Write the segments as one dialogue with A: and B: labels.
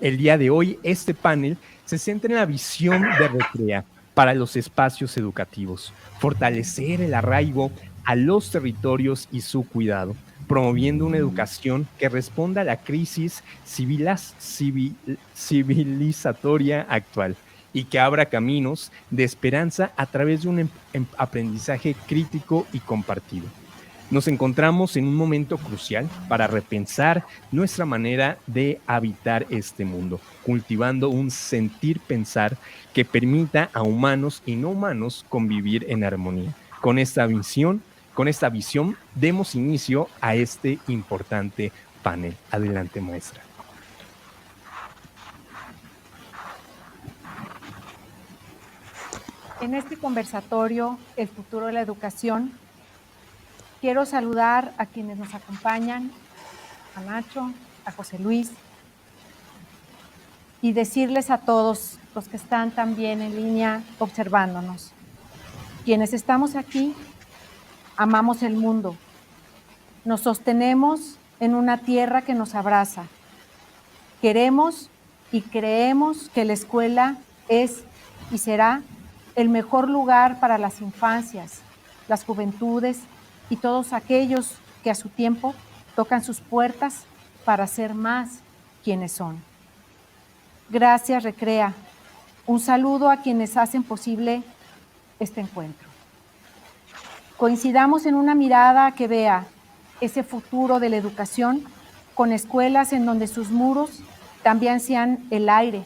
A: El día de hoy, este panel se centra en la visión de Recrea para los espacios educativos, fortalecer el arraigo a los territorios y su cuidado, promoviendo una educación que responda a la crisis civilizatoria actual y que abra caminos de esperanza a través de un aprendizaje crítico y compartido. Nos encontramos en un momento crucial para repensar nuestra manera de habitar este mundo, cultivando un sentir pensar que permita a humanos y no humanos convivir en armonía. Con esta visión, demos inicio a este importante panel. Adelante, maestra.
B: En este conversatorio, El futuro de la educación, quiero saludar a quienes nos acompañan, a Nacho, a José Luis, y decirles a todos los que están también en línea observándonos, quienes estamos aquí, amamos el mundo, nos sostenemos en una tierra que nos abraza, queremos y creemos que la escuela es y será el mejor lugar para las infancias, las juventudes y todos aquellos que a su tiempo tocan sus puertas para ser más quienes son. Gracias, Recrea. Un saludo a quienes hacen posible este encuentro. Coincidamos en una mirada que vea ese futuro de la educación con escuelas en donde sus muros también sean el aire,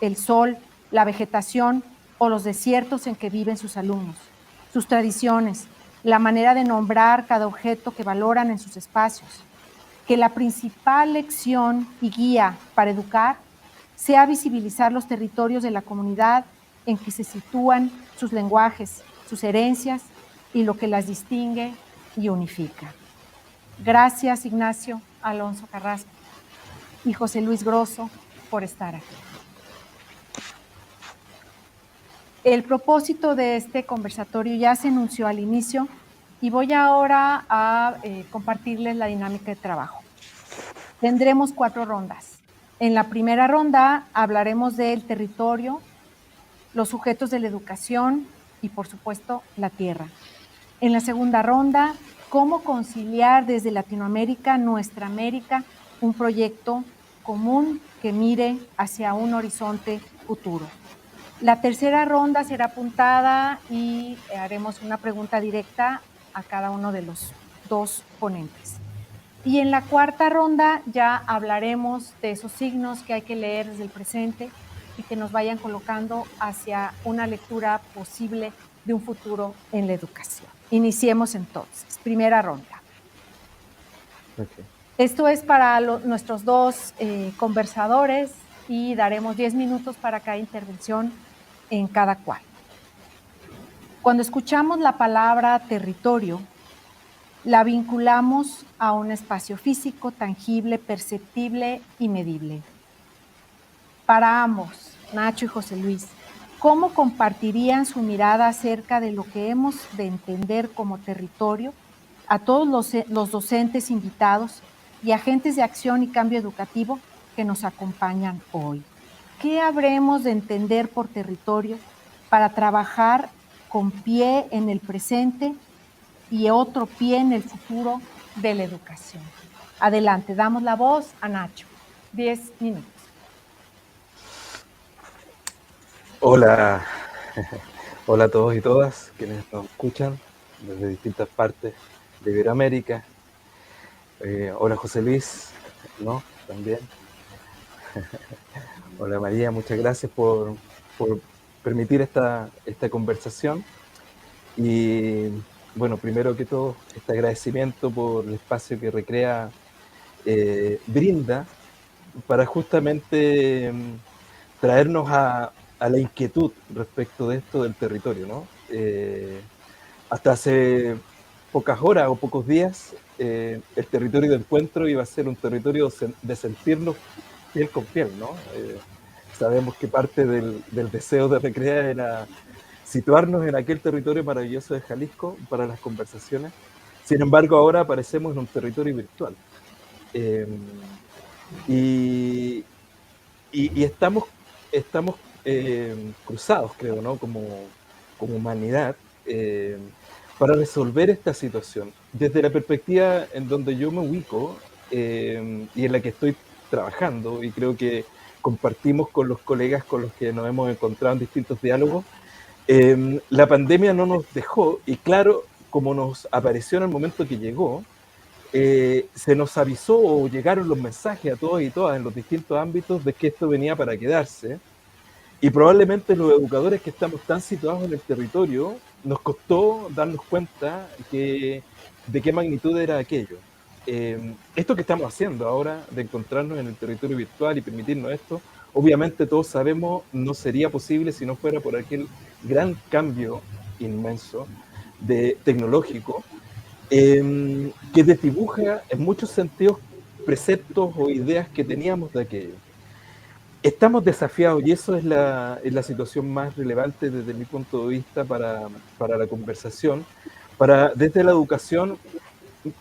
B: el sol, la vegetación o los desiertos en que viven sus alumnos, sus tradiciones, la manera de nombrar cada objeto que valoran en sus espacios. Que la principal lección y guía para educar sea visibilizar los territorios de la comunidad en que se sitúan sus lenguajes, sus herencias y lo que las distingue y unifica. Gracias, Ignacio Alonso Carrasco y José Luis Grosso, por estar aquí. El propósito de este conversatorio ya se anunció al inicio y voy ahora a compartirles la dinámica de trabajo. Tendremos 4 rondas. En la primera ronda hablaremos del territorio, los sujetos de la educación y, por supuesto, la tierra. En la segunda ronda, cómo conciliar desde Latinoamérica, nuestra América, un proyecto común que mire hacia un horizonte futuro. La tercera ronda será apuntada y haremos una pregunta directa a cada uno de los 2 ponentes. Y en la cuarta ronda ya hablaremos de esos signos que hay que leer desde el presente y que nos vayan colocando hacia una lectura posible de un futuro en la educación. Iniciemos entonces. Primera ronda. Okay. Esto es para nuestros 2 conversadores y daremos 10 minutos para cada intervención en cada cual. Cuando escuchamos la palabra territorio, la vinculamos a un espacio físico, tangible, perceptible y medible. Para ambos, Nacho y José Luis, ¿cómo compartirían su mirada acerca de lo que hemos de entender como territorio a todos los docentes invitados y agentes de acción y cambio educativo que nos acompañan hoy? ¿Qué habremos de entender por territorio para trabajar con pie en el presente y otro pie en el futuro de la educación? Adelante, damos la voz a Nacho. 10 minutos.
C: Hola, hola a todos y todas quienes nos escuchan desde distintas partes de Iberoamérica. Hola José Luis, ¿no? También. Hola María, muchas gracias por permitir esta conversación. Y bueno, primero que todo, este agradecimiento por el espacio que Recrea brinda para justamente traernos a la inquietud respecto de esto del territorio, ¿no? Hasta hace pocas horas o pocos días, el territorio de encuentro iba a ser un territorio de sentirnos piel con piel, ¿no? Sabemos que parte del deseo de Recrea era situarnos en aquel territorio maravilloso de Jalisco para las conversaciones. Sin embargo, ahora aparecemos en un territorio virtual. Y y estamos cruzados, creo, ¿no? Como humanidad, para resolver esta situación. Desde la perspectiva en donde yo me ubico y en la que estoy trabajando, y creo que compartimos con los colegas con los que nos hemos encontrado en distintos diálogos, la pandemia no nos dejó, y claro, como nos apareció en el momento que llegó, se nos avisó o llegaron los mensajes a todos y todas en los distintos ámbitos de que esto venía para quedarse, y probablemente los educadores que estamos tan situados en el territorio nos costó darnos cuenta de qué magnitud era aquello. Esto que estamos haciendo ahora, de encontrarnos en el territorio virtual y permitirnos esto, obviamente todos sabemos no sería posible si no fuera por aquel gran cambio inmenso tecnológico que desdibuja en muchos sentidos preceptos o ideas que teníamos de aquello. Estamos desafiados, y eso es la situación más relevante desde mi punto de vista para la conversación, para desde la educación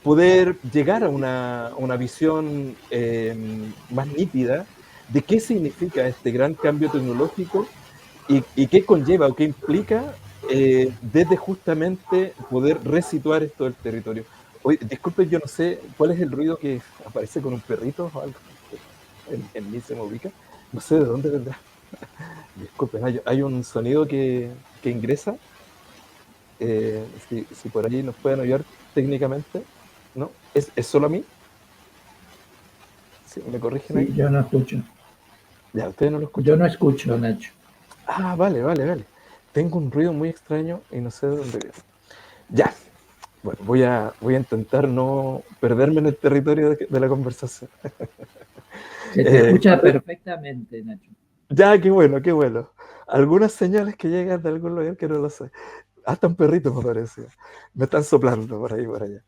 C: poder llegar a una visión más nítida de qué significa este gran cambio tecnológico y qué conlleva o qué implica desde justamente poder resituar esto del territorio. Oye, disculpen, yo no sé cuál es el ruido que aparece con un perrito o algo. En mí se me ubica. No sé de dónde vendrá. Disculpen, hay un sonido que ingresa. Si por allí nos pueden ayudar técnicamente. ¿No? ¿Es solo a mí? ¿Sí? ¿Me corrigen ahí?
D: Sí, yo no escucho.
C: Ya, ustedes no lo escuchan.
D: Yo no escucho, Nacho.
C: Ah, vale. Tengo un ruido muy extraño y no sé de dónde viene. Ya. Bueno, voy a intentar no perderme en el territorio de la conversación.
D: Se te escucha perfectamente, Nacho.
C: Ya, qué bueno. Algunas señales que llegan de algún lugar que no lo sé. Hasta un perrito me parece. Me están soplando por ahí, por allá.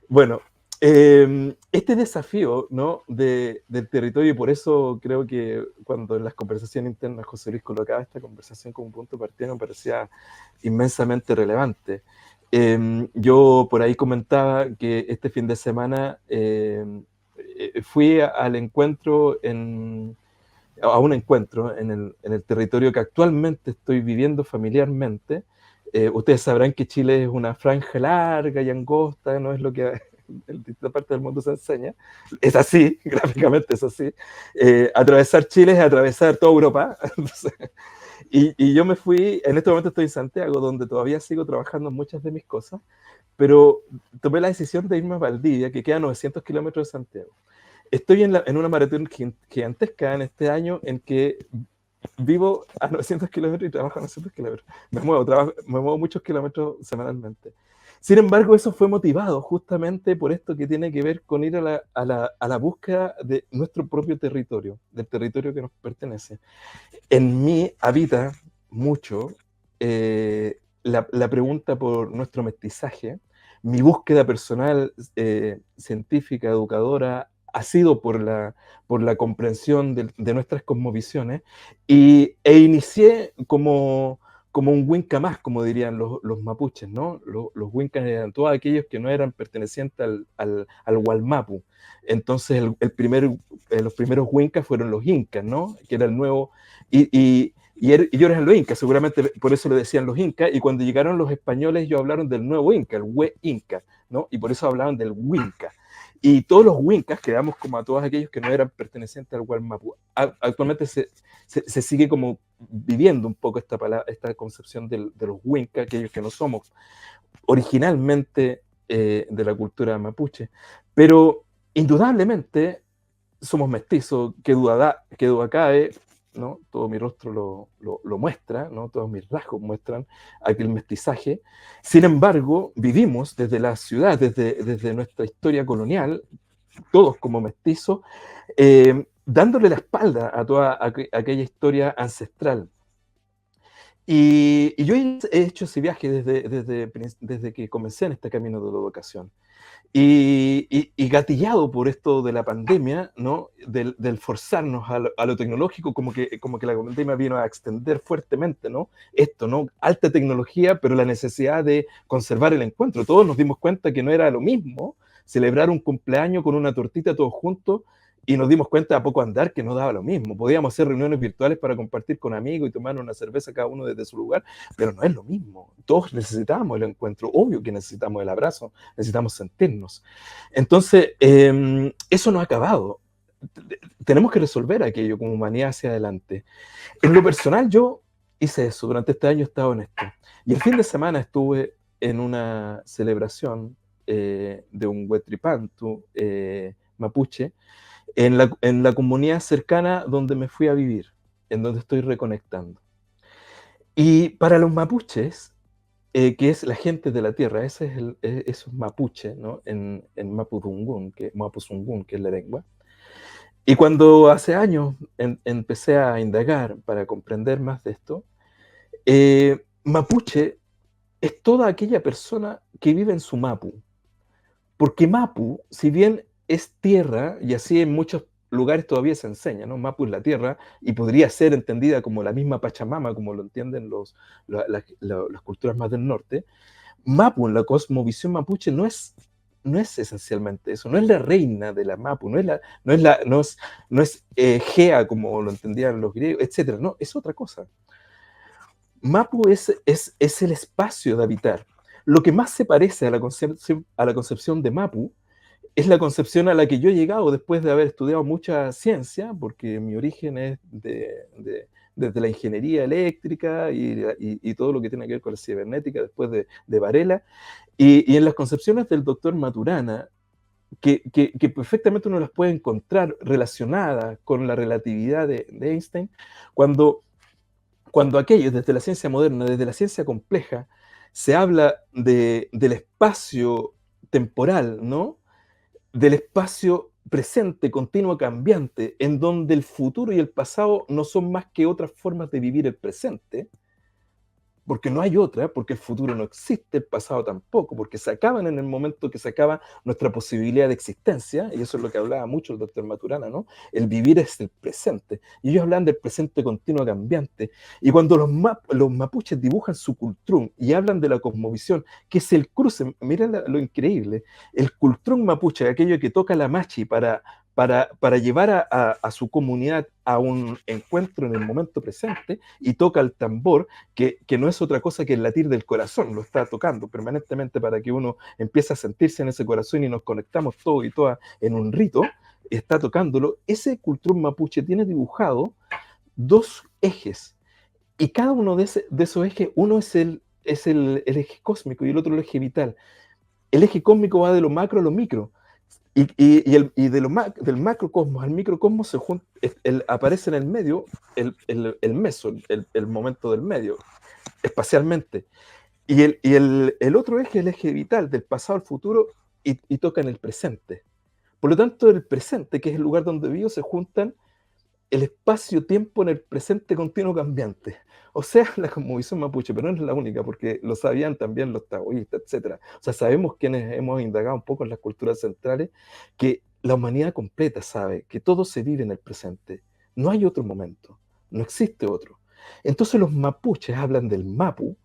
C: Bueno, este desafío, ¿no? del territorio, y por eso creo que cuando en las conversaciones internas José Luis colocaba esta conversación como un punto de partida, me parecía inmensamente relevante. Yo por ahí comentaba que este fin de semana fui al encuentro a un encuentro en el territorio que actualmente estoy viviendo familiarmente. Ustedes sabrán que Chile es una franja larga y angosta, no es lo que en distintas partes del mundo se enseña. Es así, gráficamente es así. Atravesar Chile es atravesar toda Europa. Entonces, y yo me fui, en este momento estoy en Santiago, donde todavía sigo trabajando en muchas de mis cosas, pero tomé la decisión de irme a Valdivia, que queda a 900 kilómetros de Santiago. Estoy en una maratón gigantesca en este año en que vivo a 900 kilómetros y trabajo a 900 kilómetros. Me muevo muchos kilómetros semanalmente. Sin embargo, eso fue motivado justamente por esto que tiene que ver con ir a la búsqueda de nuestro propio territorio, del territorio que nos pertenece. En mí habita mucho la pregunta por nuestro mestizaje. Mi búsqueda personal, científica, educadora, ha sido por la comprensión de nuestras cosmovisiones, e inicié como un Winca más, como dirían los mapuches, ¿no? Los Wincas eran todos aquellos que no eran pertenecientes al Gualmapu. Entonces los primeros Wincas fueron los Incas, ¿no? Que era el nuevo... Y ellos eran los Incas, seguramente por eso le decían los Incas, y cuando llegaron los españoles ellos hablaron del nuevo Inca, el Hue Inca, ¿no? Y por eso hablaban del Winca. Y todos los Wincas quedamos como a todos aquellos que no eran pertenecientes al Gualmapu. Actualmente se sigue como viviendo un poco esta concepción de los Wincas, aquellos que no somos originalmente de la cultura mapuche. Pero indudablemente somos mestizos, qué duda cabe, ¿no? Todo mi rostro lo muestra, ¿no? Todos mis rasgos muestran aquel mestizaje. Sin embargo, vivimos desde la ciudad, desde nuestra historia colonial, todos como mestizos, dándole la espalda a toda aquella historia ancestral. Y yo he hecho ese viaje desde que comencé en este camino de la educación. Y gatillado por esto de la pandemia, ¿no? Del forzarnos a lo tecnológico, como que la pandemia vino a extender fuertemente, ¿no? Esto, ¿no? Alta tecnología, pero la necesidad de conservar el encuentro. Todos nos dimos cuenta que no era lo mismo celebrar un cumpleaños con una tortita todos juntos, y nos dimos cuenta a poco andar que no daba lo mismo. Podíamos hacer reuniones virtuales para compartir con amigos y tomar una cerveza cada uno desde su lugar, pero no es lo mismo. Todos necesitamos el encuentro, obvio que necesitamos el abrazo, necesitamos sentirnos. Entonces, eso no ha acabado. Tenemos que resolver aquello como humanidad hacia adelante. En lo personal, yo hice eso. Durante este año he estado en esto. Y el fin de semana estuve en una celebración de un Huetripantu mapuche, en la comunidad cercana donde me fui a vivir, en donde estoy reconectando. Y para los mapuches, que es la gente de la tierra, ese es mapuche, ¿no? En Mapudungun, Mapuzungún, que es la lengua. Y cuando hace años empecé a indagar para comprender más de esto, mapuche es toda aquella persona que vive en su mapu. Porque mapu, si bien es tierra, y así en muchos lugares todavía se enseña, ¿no? Mapu es la tierra, y podría ser entendida como la misma Pachamama, como lo entienden las culturas más del norte. Mapu, en la cosmovisión mapuche, no es esencialmente eso, no es la reina de la Mapu, no es Gea, como lo entendían los griegos, etc. No, es otra cosa. Mapu es el espacio de habitar. Lo que más se parece a la concepción de Mapu es la concepción a la que yo he llegado después de haber estudiado mucha ciencia, porque mi origen es desde la ingeniería eléctrica y todo lo que tiene que ver con la cibernética después de Varela, y en las concepciones del doctor Maturana, que perfectamente uno las puede encontrar relacionadas con la relatividad de Einstein, cuando aquello, desde la ciencia moderna, desde la ciencia compleja, se habla del espacio temporal, ¿no? Del espacio presente, continuo, cambiante, en donde el futuro y el pasado no son más que otras formas de vivir el presente, porque no hay otra, porque el futuro no existe, el pasado tampoco, porque se acaban en el momento que se acaba nuestra posibilidad de existencia, y eso es lo que hablaba mucho el doctor Maturana, ¿no? El vivir es el presente, y ellos hablan del presente continuo cambiante, y cuando los mapuches dibujan su cultrún y hablan de la cosmovisión, que es el cruce, miren lo increíble, el cultrún mapuche, aquello que toca la machi para llevar a su comunidad a un encuentro en el momento presente, y toca el tambor, que no es otra cosa que el latir del corazón, lo está tocando permanentemente para que uno empiece a sentirse en ese corazón y nos conectamos todos y todas en un rito, está tocándolo. Ese cultrún mapuche tiene dibujado dos ejes, y cada uno de esos ejes, uno es el eje cósmico y el otro el eje vital. El eje cósmico va de lo macro a lo micro, y del macrocosmos al microcosmos aparece en el medio el meso, el momento del medio, espacialmente. Y el otro eje, el eje vital, del pasado al futuro, y toca en el presente. Por lo tanto, el presente, que es el lugar donde vivo, se juntan el espacio-tiempo en el presente continuo cambiante. O sea, la cosmovisión mapuche, pero no es la única, porque lo sabían también los taoístas, etc. O sea, sabemos quienes hemos indagado un poco en las culturas centrales, que la humanidad completa sabe que todo se vive en el presente. No hay otro momento, no existe otro. Entonces los mapuches hablan del mapu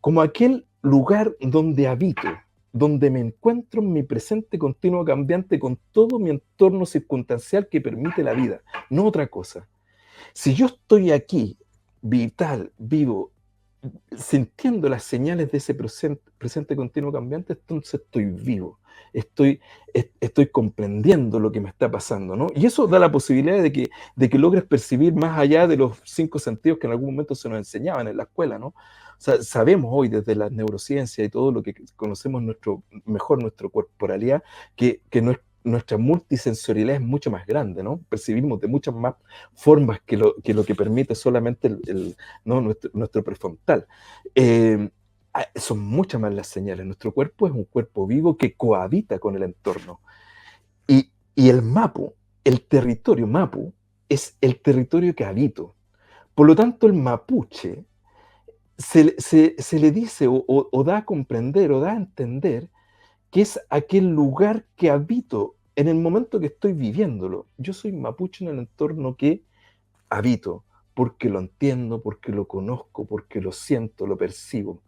C: como aquel lugar donde habito, donde me encuentro en mi presente continuo cambiante con todo mi entorno circunstancial que permite la vida, no otra cosa. Si yo estoy aquí, vital, vivo, sintiendo las señales de ese presente continuo cambiante, entonces estoy vivo, estoy comprendiendo lo que me está pasando, ¿no? Y eso da la posibilidad de que logres percibir más allá de los 5 sentidos que en algún momento se nos enseñaban en la escuela, ¿no? O sea, sabemos hoy desde la neurociencia y todo lo que conocemos nuestra corporalidad, que nuestra multisensorialidad es mucho más grande, ¿no? Percibimos de muchas más formas que lo que permite solamente ¿no? nuestro prefrontal. Son muchas más las señales. Nuestro cuerpo es un cuerpo vivo que cohabita con el entorno. Y el mapu, el territorio mapu, es el territorio que habito. Por lo tanto, el mapuche se le dice o da a comprender o da a entender que es aquel lugar que habito en el momento que estoy viviéndolo. Yo soy mapuche en el entorno que habito, porque lo entiendo, porque lo conozco, porque lo siento, lo percibo.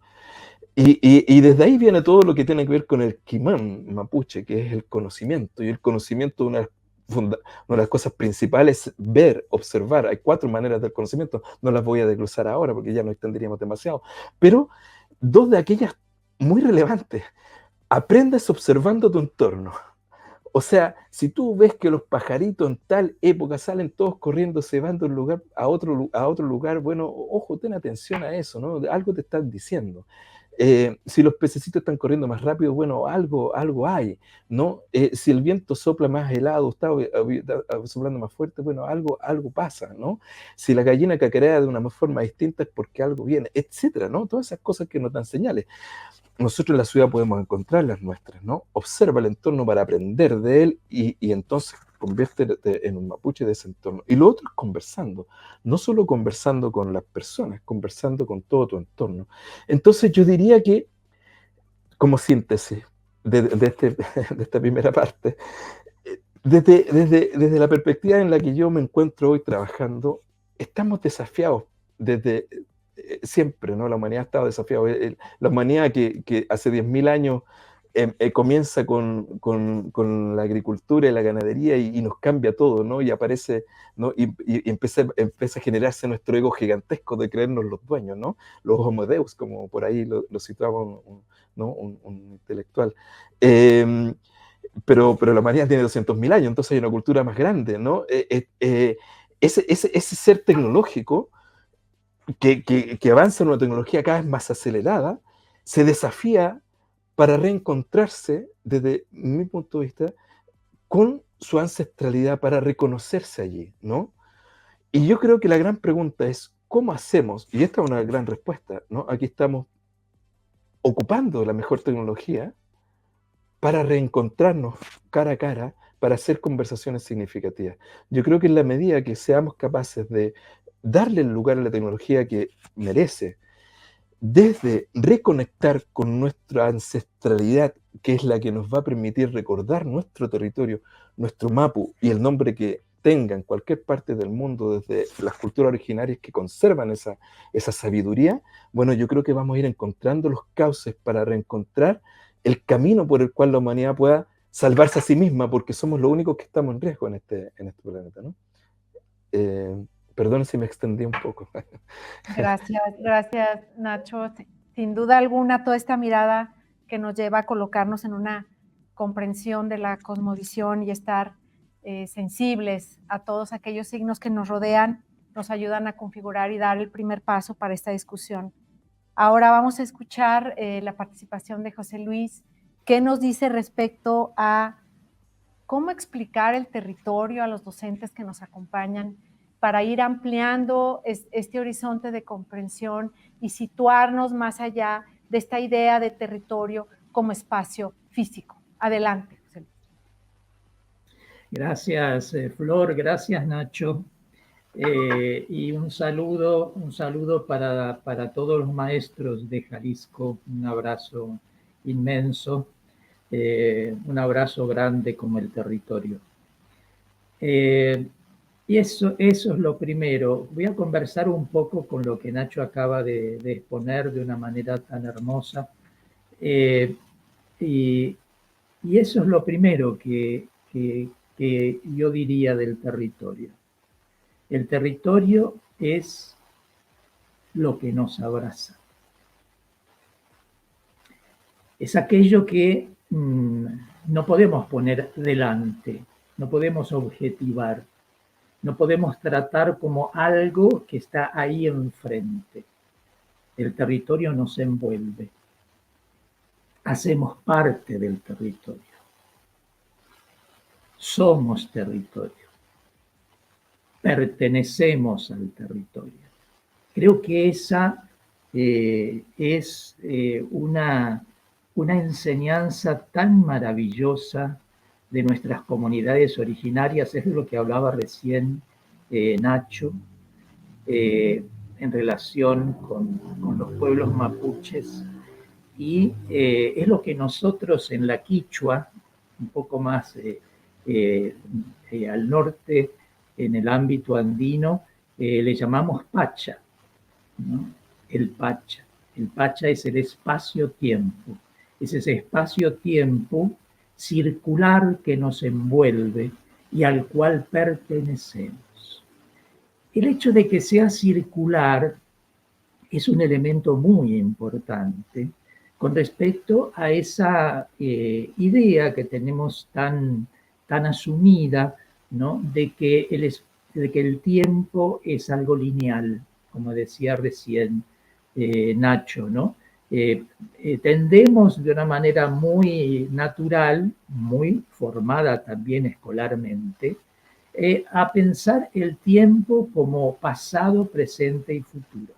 C: Y desde ahí viene todo lo que tiene que ver con el Kimán mapuche, que es el conocimiento. Y el conocimiento, una de las cosas principales es ver, observar. Hay 4 maneras del conocimiento. No las voy a desglosar ahora porque ya nos extenderíamos demasiado. Pero 2 de aquellas muy relevantes. Aprendes observando tu entorno. O sea, si tú ves que los pajaritos en tal época salen todos corriendo, se van de un lugar a otro lugar, bueno, ojo, ten atención a eso, ¿no? Algo te están diciendo. Si los pececitos están corriendo más rápido, bueno, algo hay, ¿no? Si el viento sopla más helado, está soplando más fuerte, bueno, algo pasa, ¿no? Si la gallina cacarea de una forma distinta es porque algo viene, etcétera, ¿no? Todas esas cosas que nos dan señales. Nosotros en la ciudad podemos encontrar las nuestras, ¿no? Observa el entorno para aprender de él y entonces conviértete en un mapuche de ese entorno. Y lo otro es conversando, no solo conversando con las personas, conversando con todo tu entorno. Entonces yo diría que, como síntesis de esta primera parte, desde la perspectiva en la que yo me encuentro hoy trabajando, estamos desafiados desde siempre, ¿no? La humanidad ha estado desafiada. La humanidad que hace 10.000 años comienza con la agricultura y la ganadería y nos cambia todo, ¿no? Y aparece, ¿no? Y empieza a generarse nuestro ego gigantesco de creernos los dueños, ¿no? Los homo deus, como por ahí lo situaba ¿no? un intelectual. Pero la humanidad tiene 200.000 años, entonces hay una cultura más grande, ¿no? Ese ser tecnológico que avanza en una tecnología cada vez más acelerada, se desafía para reencontrarse, desde mi punto de vista, con su ancestralidad, para reconocerse allí, ¿no? Y yo creo que la gran pregunta es, ¿cómo hacemos? Y esta es una gran respuesta, ¿no? Aquí estamos ocupando la mejor tecnología para reencontrarnos cara a cara, para hacer conversaciones significativas. Yo creo que en la medida que seamos capaces de darle el lugar a la tecnología que merece, desde reconectar con nuestra ancestralidad, que es la que nos va a permitir recordar nuestro territorio, nuestro mapu y el nombre que tenga en cualquier parte del mundo, desde las culturas originarias que conservan esa sabiduría, bueno, yo creo que vamos a ir encontrando los cauces para reencontrar el camino por el cual la humanidad pueda salvarse a sí misma, porque somos los únicos que estamos en riesgo en este planeta, ¿no? Perdón si me extendí un poco.
B: Gracias, Nacho. Sin duda alguna, toda esta mirada que nos lleva a colocarnos en una comprensión de la cosmovisión y estar sensibles a todos aquellos signos que nos rodean, nos ayudan a configurar y dar el primer paso para esta discusión. Ahora vamos a escuchar la participación de José Luis, que nos dice respecto a cómo explicar el territorio a los docentes que nos acompañan para ir ampliando este horizonte de comprensión y situarnos más allá de esta idea de territorio como espacio físico. Adelante, José Luis.
D: Gracias, Flor, gracias, Nacho. Y un saludo para todos los maestros de Jalisco, un abrazo inmenso, un abrazo grande como el territorio. Y eso es lo primero. Voy a conversar un poco con lo que Nacho acaba de exponer de una manera tan hermosa. Y eso es lo primero que yo diría del territorio. El territorio es lo que nos abraza. Es aquello que no podemos poner delante, no podemos objetivar, no podemos tratar como algo que está ahí enfrente. El territorio nos envuelve. Hacemos parte del territorio. Somos territorio. Pertenecemos al territorio. Creo que esa es una enseñanza tan maravillosa de nuestras comunidades originarias, es lo que hablaba recién Nacho, en relación con los pueblos mapuches, y es lo que nosotros en la Quichua, un poco más al norte, en el ámbito andino, le llamamos Pacha, ¿no? El Pacha. El Pacha es el espacio-tiempo. Es ese espacio-tiempo circular que nos envuelve y al cual pertenecemos. El hecho de que sea circular es un elemento muy importante con respecto a esa idea que tenemos tan asumida, ¿no? de que el tiempo es algo lineal, como decía recién Nacho, ¿no? Tendemos de una manera muy natural, muy formada también escolarmente, a pensar el tiempo como pasado, presente y futuro.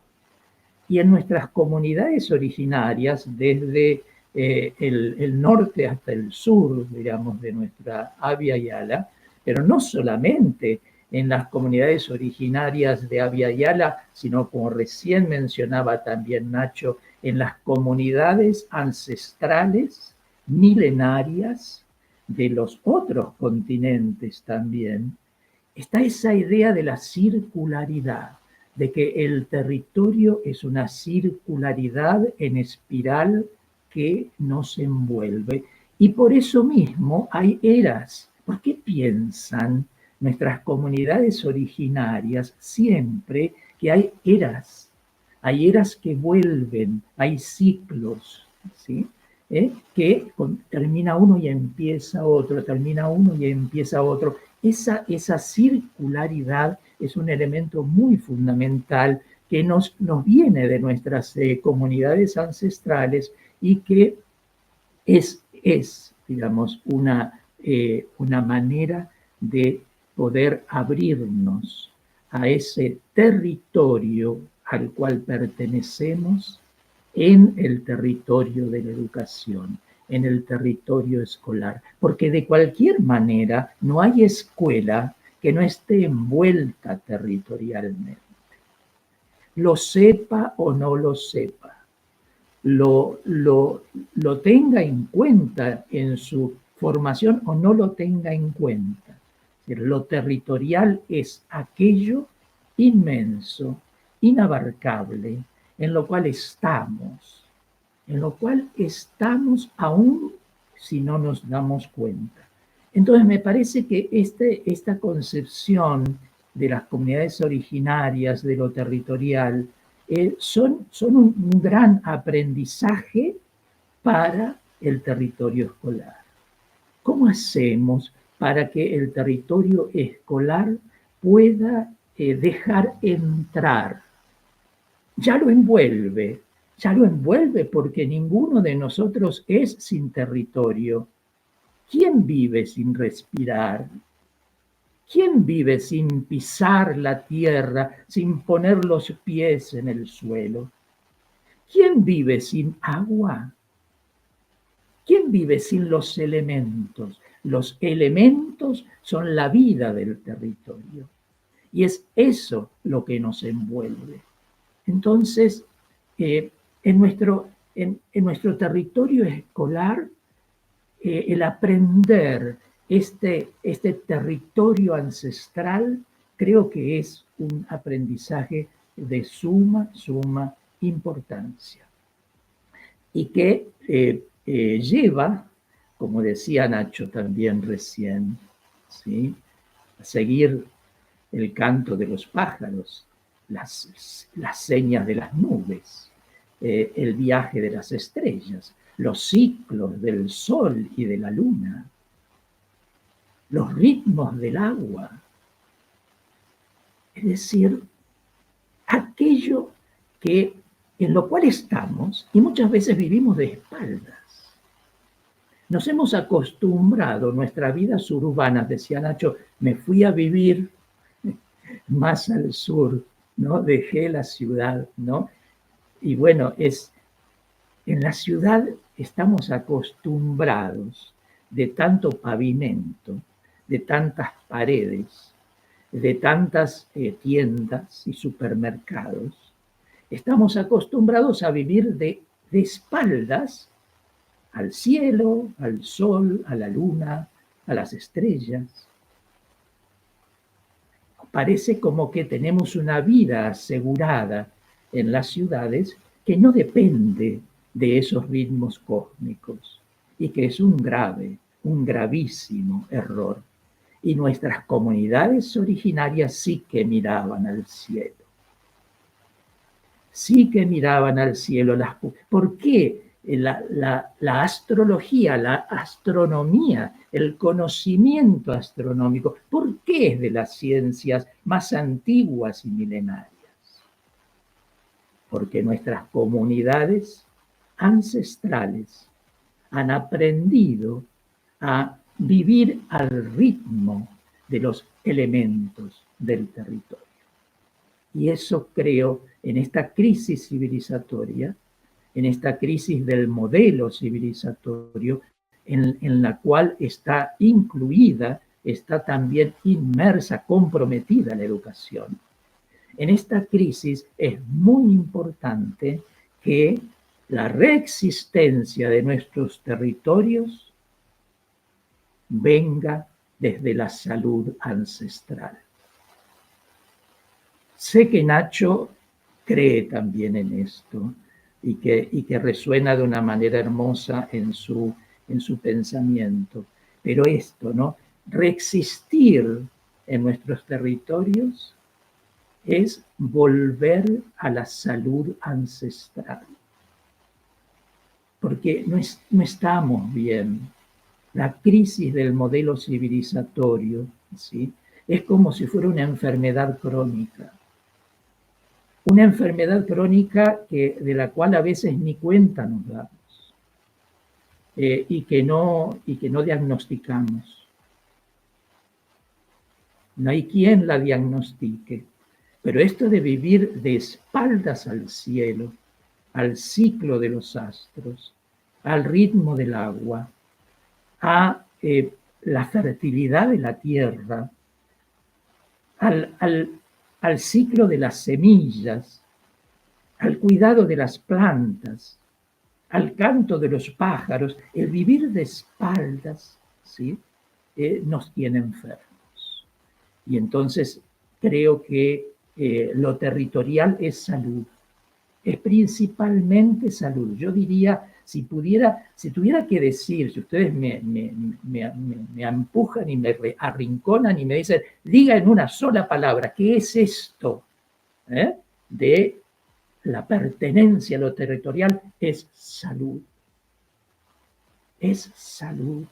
D: Y en nuestras comunidades originarias, desde el norte hasta el sur, digamos, de nuestra Abya Yala, pero no solamente en las comunidades originarias de Abya Yala, sino como recién mencionaba también Nacho, en las comunidades ancestrales, milenarias, de los otros continentes también, está esa idea de la circularidad, de que el territorio es una circularidad en espiral que nos envuelve. Y por eso mismo hay eras. ¿Por qué piensan nuestras comunidades originarias siempre que hay eras? Hay eras que vuelven, hay ciclos, ¿sí? Que termina uno y empieza otro, termina uno y empieza otro. Esa circularidad es un elemento muy fundamental que nos viene de nuestras comunidades ancestrales y que es digamos, una manera de poder abrirnos a ese territorio al cual pertenecemos en el territorio de la educación, en el territorio escolar, porque de cualquier manera no hay escuela que no esté envuelta territorialmente. Lo sepa o no lo sepa, lo tenga en cuenta en su formación o no lo tenga en cuenta. Lo territorial es aquello inmenso, inabarcable, en lo cual estamos aún si no nos damos cuenta. Entonces me parece que esta concepción de las comunidades originarias, de lo territorial, son un gran aprendizaje para el territorio escolar. ¿Cómo hacemos para que el territorio escolar pueda dejar entrar? Ya lo envuelve porque ninguno de nosotros es sin territorio. ¿Quién vive sin respirar? ¿Quién vive sin pisar la tierra, sin poner los pies en el suelo? ¿Quién vive sin agua? ¿Quién vive sin los elementos? Los elementos son la vida del territorio. Y es eso lo que nos envuelve. Entonces, en nuestro territorio escolar, el aprender este territorio ancestral, creo que es un aprendizaje de suma importancia. Y que lleva, como decía Nacho también recién, ¿sí?, a seguir el canto de los pájaros, las señas de las nubes, el viaje de las estrellas, los ciclos del sol y de la luna, los ritmos del agua. Es decir, aquello en lo cual estamos y muchas veces vivimos de espaldas. Nos hemos acostumbrado, nuestra vida suburbana, decía Nacho, me fui a vivir más al sur, ¿no? Dejé la ciudad, ¿no? Y bueno, en la ciudad estamos acostumbrados de tanto pavimento, de tantas paredes, de tantas tiendas y supermercados. Estamos acostumbrados a vivir de espaldas al cielo, al sol, a la luna, a las estrellas. Parece como que tenemos una vida asegurada en las ciudades que no depende de esos ritmos cósmicos y que es un gravísimo error. Y nuestras comunidades originarias sí que miraban al cielo. Sí que miraban al cielo. ¿Por qué la astrología, la astronomía, el conocimiento astronómico, por qué es de las ciencias más antiguas y milenarias? Porque nuestras comunidades ancestrales han aprendido a vivir al ritmo de los elementos del territorio. Y eso creo, en esta crisis civilizatoria, en esta crisis del modelo civilizatorio, en la cual está incluida, está también inmersa, comprometida la educación. En esta crisis es muy importante que la reexistencia de nuestros territorios venga desde la salud ancestral. Sé que Nacho cree también en esto y que resuena de una manera hermosa en su pensamiento. Pero esto, ¿no? Reexistir en nuestros territorios es volver a la salud ancestral. Porque no estamos bien. La crisis del modelo civilizatorio, ¿sí?, es como si fuera una enfermedad crónica. Una enfermedad crónica de la cual a veces ni cuenta nos damos y que no diagnosticamos. No hay quien la diagnostique. Pero esto de vivir de espaldas al cielo, al ciclo de los astros, al ritmo del agua, a la fertilidad de la tierra, al ciclo de las semillas, al cuidado de las plantas, al canto de los pájaros, el vivir de espaldas, ¿sí?, nos tiene enfermos. Y entonces creo que lo territorial es salud, es principalmente salud. Yo diría, si tuviera que decir, si ustedes me empujan y me arrinconan y me dicen, diga en una sola palabra, ¿qué es esto de la pertenencia a lo territorial? Es salud. Es salud.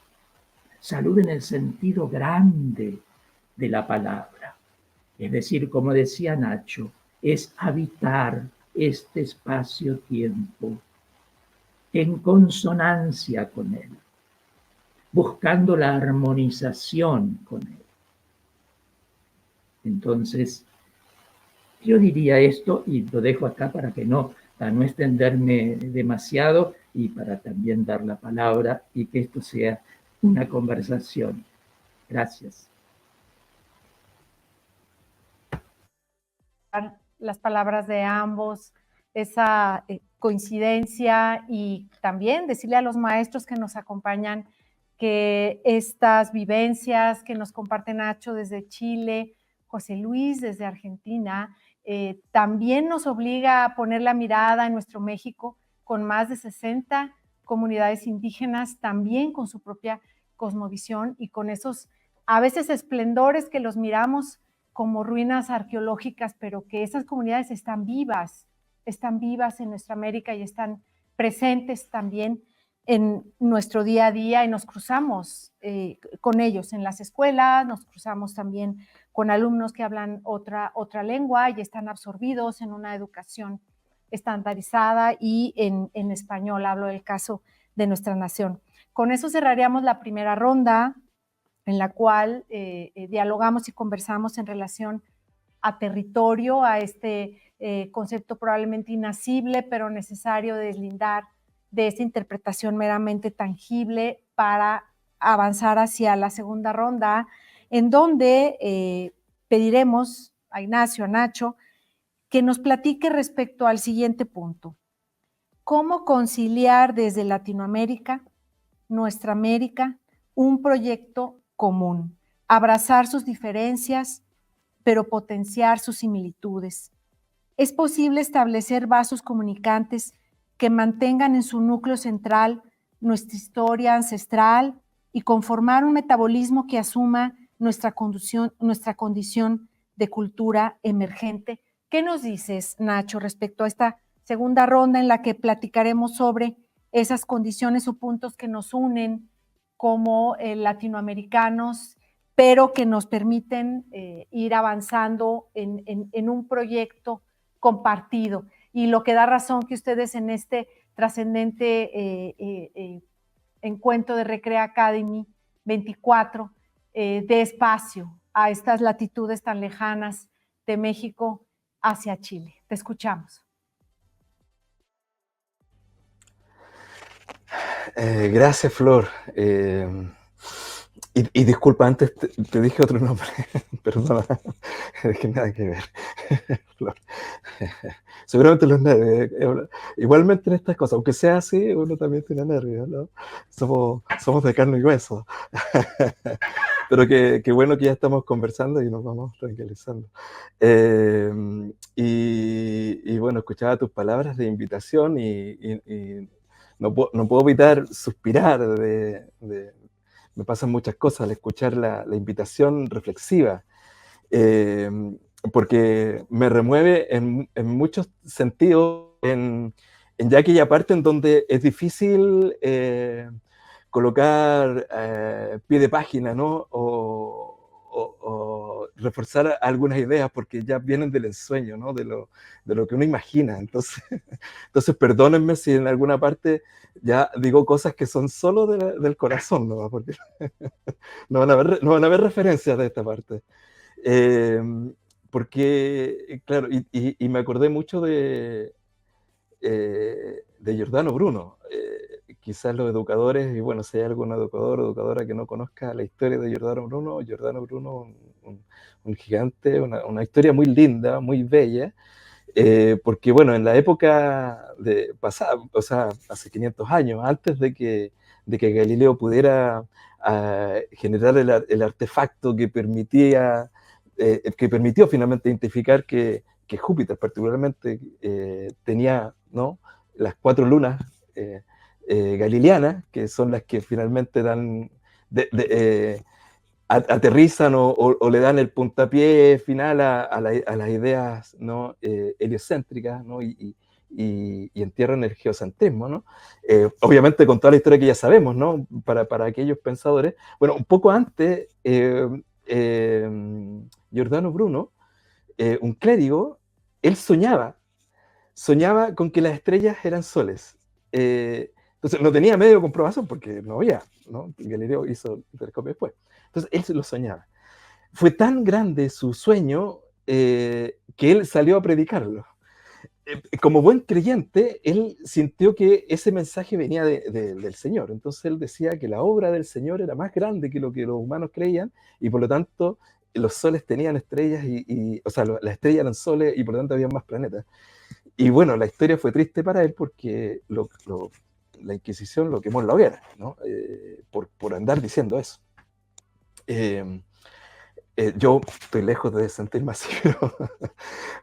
D: Salud en el sentido grande de la palabra. Es decir, como decía Nacho, es habitar este espacio-tiempo en consonancia con él, buscando la armonización con él. Entonces, yo diría esto y lo dejo acá para no extenderme demasiado y para también dar la palabra y que esto sea una conversación. Gracias.
B: Las palabras de ambos, esa coincidencia, y también decirle a los maestros que nos acompañan que estas vivencias que nos comparte Nacho desde Chile, José Luis desde Argentina, también nos obliga a poner la mirada en nuestro México con más de 60 comunidades indígenas, también con su propia cosmovisión y con esos a veces esplendores que los miramos como ruinas arqueológicas, pero que esas comunidades están vivas en nuestra América y están presentes también en nuestro día a día, y nos cruzamos con ellos en las escuelas, nos cruzamos también con alumnos que hablan otra lengua y están absorbidos en una educación estandarizada y en español. Hablo del caso de nuestra nación. Con eso cerraríamos la primera ronda, en la cual dialogamos y conversamos en relación a territorio, a este concepto probablemente inacible, pero necesario de deslindar de esta interpretación meramente tangible para avanzar hacia la segunda ronda, en donde pediremos a Ignacio, a Nacho, que nos platique respecto al siguiente punto. ¿Cómo conciliar desde Latinoamérica, nuestra América, un proyecto común? Abrazar sus diferencias, pero potenciar sus similitudes. es posible establecer vasos comunicantes que mantengan en su núcleo central nuestra historia ancestral y conformar un metabolismo que asuma nuestra condición de cultura emergente. ¿Qué nos dices, Nacho, respecto a esta segunda ronda en la que platicaremos sobre esas condiciones o puntos que nos unen como latinoamericanos, pero que nos permiten ir avanzando en un proyecto compartido? Y lo que da razón que ustedes en este trascendente encuentro de Recrea Academy 24 de espacio a estas latitudes tan lejanas de México hacia Chile. Te escuchamos.
C: Gracias, Flor. Y disculpa, antes te dije otro nombre, perdona, es que nada que ver, Flor. Seguramente los nervios, igualmente en estas cosas, aunque sea así, uno también tiene nervios, ¿no? Somos de carne y hueso. Pero qué bueno que ya estamos conversando y nos vamos tranquilizando. Y bueno, escuchaba tus palabras de invitación y no puedo evitar suspirar me pasan muchas cosas al escuchar la invitación reflexiva, porque me remueve en muchos sentidos en ya aquella parte en donde es difícil colocar pie de página, ¿no? O reforzar algunas ideas porque ya vienen del ensueño, ¿no? De lo que uno imagina. Entonces perdónenme si en alguna parte ya digo cosas que son solo del corazón, ¿no? Porque no van a haber referencias de esta parte. Porque, claro, y me acordé mucho de Giordano Bruno. Quizás los educadores, y bueno, si hay algún educador o educadora que no conozca la historia de Giordano Bruno, un gigante, una historia muy linda, muy bella, porque bueno, en la época pasada, o sea, hace 500 años, antes de que Galileo pudiera generar el artefacto que permitió finalmente identificar que Júpiter particularmente tenía, ¿no?, las 4 lunas galileanas, que son las que finalmente dan aterrizan o le dan el puntapié final a las ideas, ¿no?, heliocéntricas, ¿no?, y entierran el geocentrismo, ¿no? Obviamente con toda la historia que ya sabemos, ¿no?, para aquellos pensadores. Bueno, un poco antes, Giordano Bruno, un clérigo, él soñaba con que las estrellas eran soles. Entonces no tenía medio de comprobación porque no había, ¿no? Galileo hizo el telescopio después. Entonces él se lo soñaba. Fue tan grande su sueño que él salió a predicarlo. Como buen creyente, él sintió que ese mensaje venía del Señor. Entonces él decía que la obra del Señor era más grande que lo que los humanos creían y por lo tanto los soles tenían estrellas o sea, las estrellas eran soles y por lo tanto había más planetas. Y bueno, la historia fue triste para él porque la Inquisición lo quemó en la hoguera, ¿no? Por andar diciendo eso. Yo estoy lejos de sentirme así,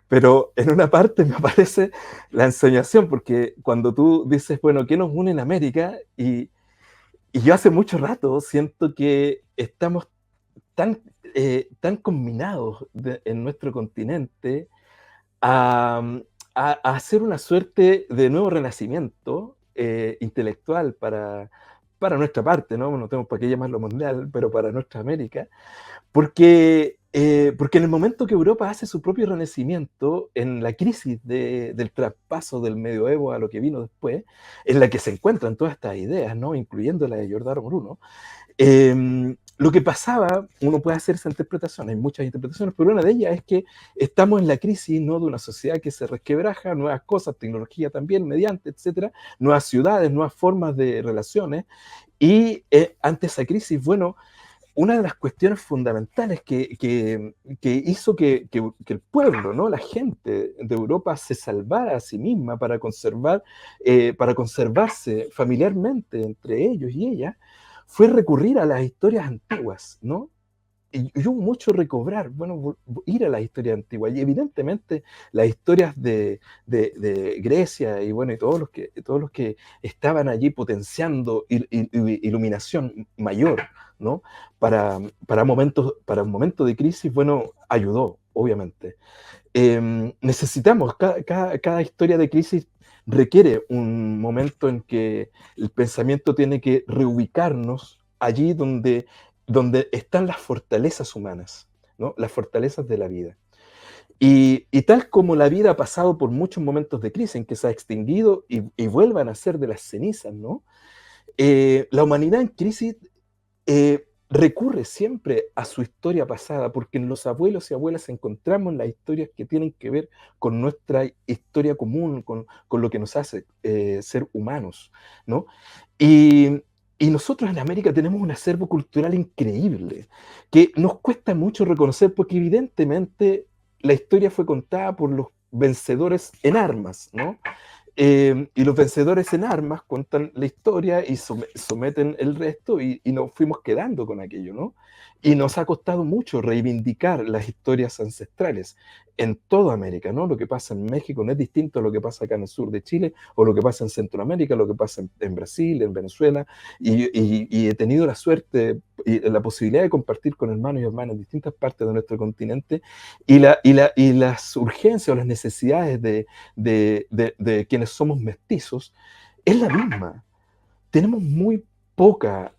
C: pero en una parte me aparece la ensoñación, porque cuando tú dices, bueno, ¿qué nos une en América? Y yo hace mucho rato siento que estamos tan combinados en nuestro continente a hacer una suerte de nuevo renacimiento intelectual para nuestra parte, ¿no? No tenemos para qué llamarlo mundial, pero para nuestra América, porque en el momento que Europa hace su propio renacimiento, en la crisis del traspaso del medioevo a lo que vino después, en la que se encuentran todas estas ideas, ¿no?, incluyendo la de Giordano Bruno, lo que pasaba, uno puede hacer esa interpretación, hay muchas interpretaciones, pero una de ellas es que estamos en la crisis, ¿no?, de una sociedad que se resquebraja, nuevas cosas, tecnología también, mediante, etcétera, nuevas ciudades, nuevas formas de relaciones, y ante esa crisis, bueno, una de las cuestiones fundamentales que hizo que el pueblo, ¿no?, la gente de Europa se salvara a sí misma para conservarse familiarmente entre ellos y ellas, fue recurrir a las historias antiguas, ¿no? y hubo mucho recobrar, bueno, ir a las historias antiguas. Y evidentemente las historias de Grecia y bueno, y todos los que estaban allí potenciando iluminación mayor, ¿no? Para un momento de crisis, bueno, ayudó, obviamente. Necesitamos, cada historia de crisis requiere un momento en que el pensamiento tiene que reubicarnos allí donde están las fortalezas humanas, ¿no? Las fortalezas de la vida. Y tal como la vida ha pasado por muchos momentos de crisis en que se ha extinguido y vuelvan a ser de las cenizas, ¿no? La humanidad en crisis recurre siempre a su historia pasada, porque en los abuelos y abuelas encontramos las historias que tienen que ver con nuestra historia común, con lo que nos hace ser humanos, ¿no? Y nosotros en América tenemos un acervo cultural increíble, que nos cuesta mucho reconocer, porque evidentemente la historia fue contada por los vencedores en armas, ¿no? Y los vencedores en armas cuentan la historia y someten el resto y nos fuimos quedando con aquello, ¿no? Y nos ha costado mucho reivindicar las historias ancestrales en toda América, ¿no? Lo que pasa en México no es distinto a lo que pasa acá en el sur de Chile, o lo que pasa en Centroamérica, lo que pasa en Brasil, en Venezuela, y he tenido la suerte y la posibilidad de compartir con hermanos y hermanas en distintas partes de nuestro continente, y las urgencias o las necesidades de quienes somos mestizos es la misma. Tenemos muy poca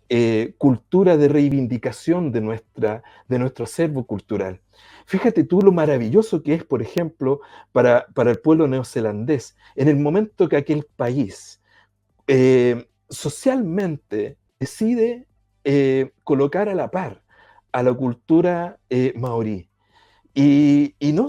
C: cultura de reivindicación de nuestro acervo cultural. Fíjate tú lo maravilloso que es, por ejemplo, para el pueblo neozelandés, en el momento que aquel país socialmente decide colocar a la par a la cultura maorí. Y no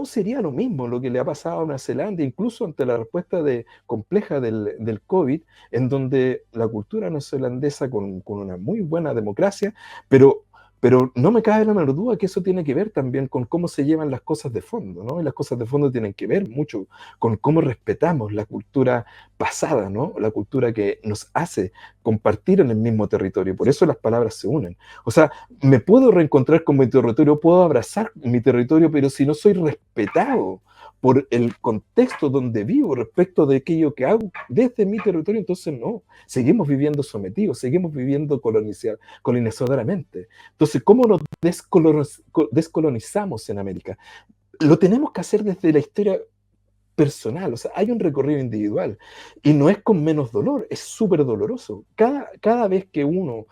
C: sería lo mismo lo que le ha pasado a Nueva Zelanda, incluso ante la respuesta compleja del COVID, en donde la cultura neozelandesa, con una muy buena democracia, pero no me cabe la menor duda que eso tiene que ver también con cómo se llevan las cosas de fondo, ¿no? Y las cosas de fondo tienen que ver mucho con cómo respetamos la cultura pasada, ¿no? La cultura que nos hace compartir en el mismo territorio. Por eso las palabras se unen. O sea, me puedo reencontrar con mi territorio, puedo abrazar mi territorio, pero si no soy respetado por el contexto donde vivo respecto de aquello que hago desde mi territorio, entonces no, seguimos viviendo sometidos, seguimos viviendo colonizadoramente. Entonces, ¿cómo nos descolonizamos en América? Lo tenemos que hacer desde la historia personal, o sea, hay un recorrido individual y no es con menos dolor, es súper doloroso. Cada vez que uno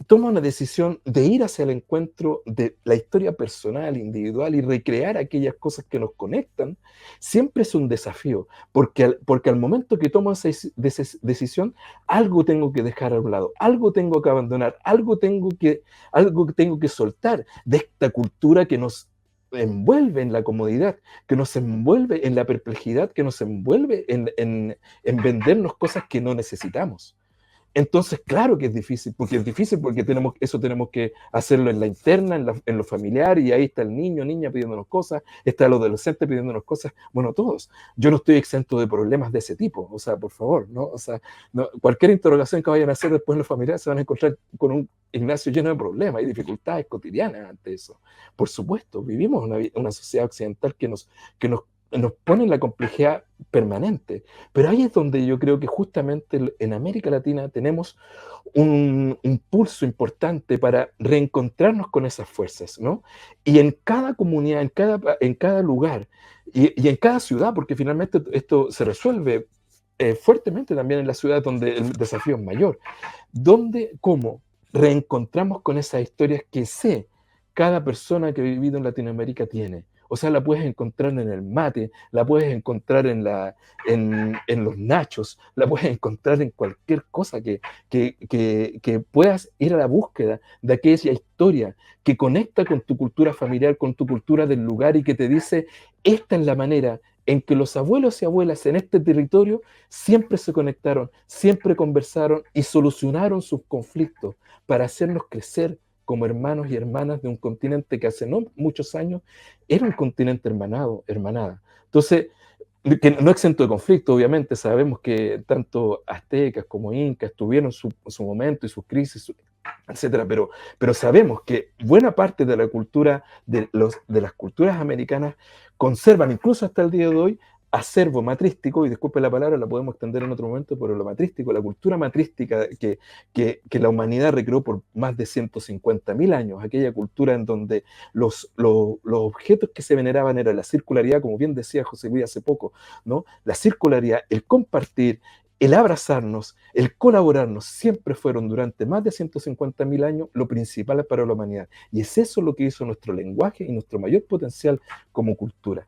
C: toma una decisión de ir hacia el encuentro de la historia personal, individual y recrear aquellas cosas que nos conectan, siempre es un desafío, porque al momento que tomo esa decisión, algo tengo que dejar a un lado, algo tengo que abandonar, algo tengo que soltar de esta cultura que nos envuelve en la comodidad, que nos envuelve en la perplejidad, que nos envuelve en vendernos cosas que no necesitamos. Entonces, claro que es difícil porque tenemos que hacerlo en la interna, en lo familiar, y ahí está el niño, niña pidiéndonos cosas, está el adolescente pidiéndonos cosas, bueno, todos. Yo no estoy exento de problemas de ese tipo, o sea, por favor, ¿no? O sea, cualquier interrogación que vayan a hacer después en los familiares se van a encontrar con un Ignacio lleno de problemas y dificultades cotidianas ante eso. Por supuesto, vivimos una sociedad occidental que nos pone en la complejidad permanente. Pero ahí es donde yo creo que justamente en América Latina tenemos un pulso importante para reencontrarnos con esas fuerzas, ¿no? Y en cada comunidad, en cada lugar y en cada ciudad, porque finalmente esto se resuelve fuertemente también en las ciudades donde el desafío es mayor. ¿Cómo reencontramos con esas historias que cada persona que ha vivido en Latinoamérica tiene? O sea, la puedes encontrar en el mate, la puedes encontrar en los nachos, la puedes encontrar en cualquier cosa que puedas ir a la búsqueda de aquella historia que conecta con tu cultura familiar, con tu cultura del lugar y que te dice, esta es la manera en que los abuelos y abuelas en este territorio siempre se conectaron, siempre conversaron y solucionaron sus conflictos para hacernos crecer como hermanos y hermanas de un continente que hace no muchos años era un continente hermanada. Entonces, que no exento de conflicto, obviamente, sabemos que tanto aztecas como incas tuvieron su momento y sus crisis, etcétera. Pero sabemos que buena parte de la cultura, de las culturas americanas, conservan, incluso hasta el día de hoy, acervo matrístico, y disculpe la palabra, la podemos extender en otro momento, pero lo matrístico, la cultura matrística que la humanidad recreó por más de 150.000 años, aquella cultura en donde los objetos que se veneraban era la circularidad, como bien decía José Luis hace poco, ¿no? La circularidad, el compartir, el abrazarnos, el colaborarnos, siempre fueron durante más de 150.000 años lo principal para la humanidad. Y es eso lo que hizo nuestro lenguaje y nuestro mayor potencial como cultura.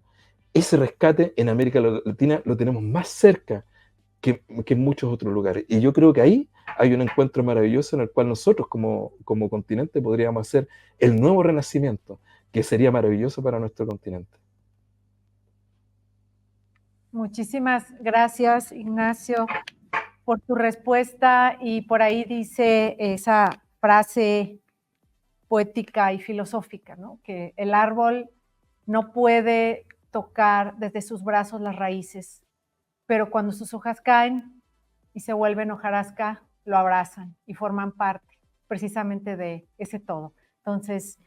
C: Ese rescate en América Latina lo tenemos más cerca que en muchos otros lugares. Y yo creo que ahí hay un encuentro maravilloso en el cual nosotros como continente podríamos hacer el nuevo renacimiento, que sería maravilloso para nuestro continente.
B: Muchísimas gracias, Ignacio, por tu respuesta. Y por ahí dice esa frase poética y filosófica, ¿no? Que el árbol no puede tocar desde sus brazos las raíces, pero cuando sus hojas caen y se vuelven hojarasca, lo abrazan y forman parte precisamente de ese todo. Entonces,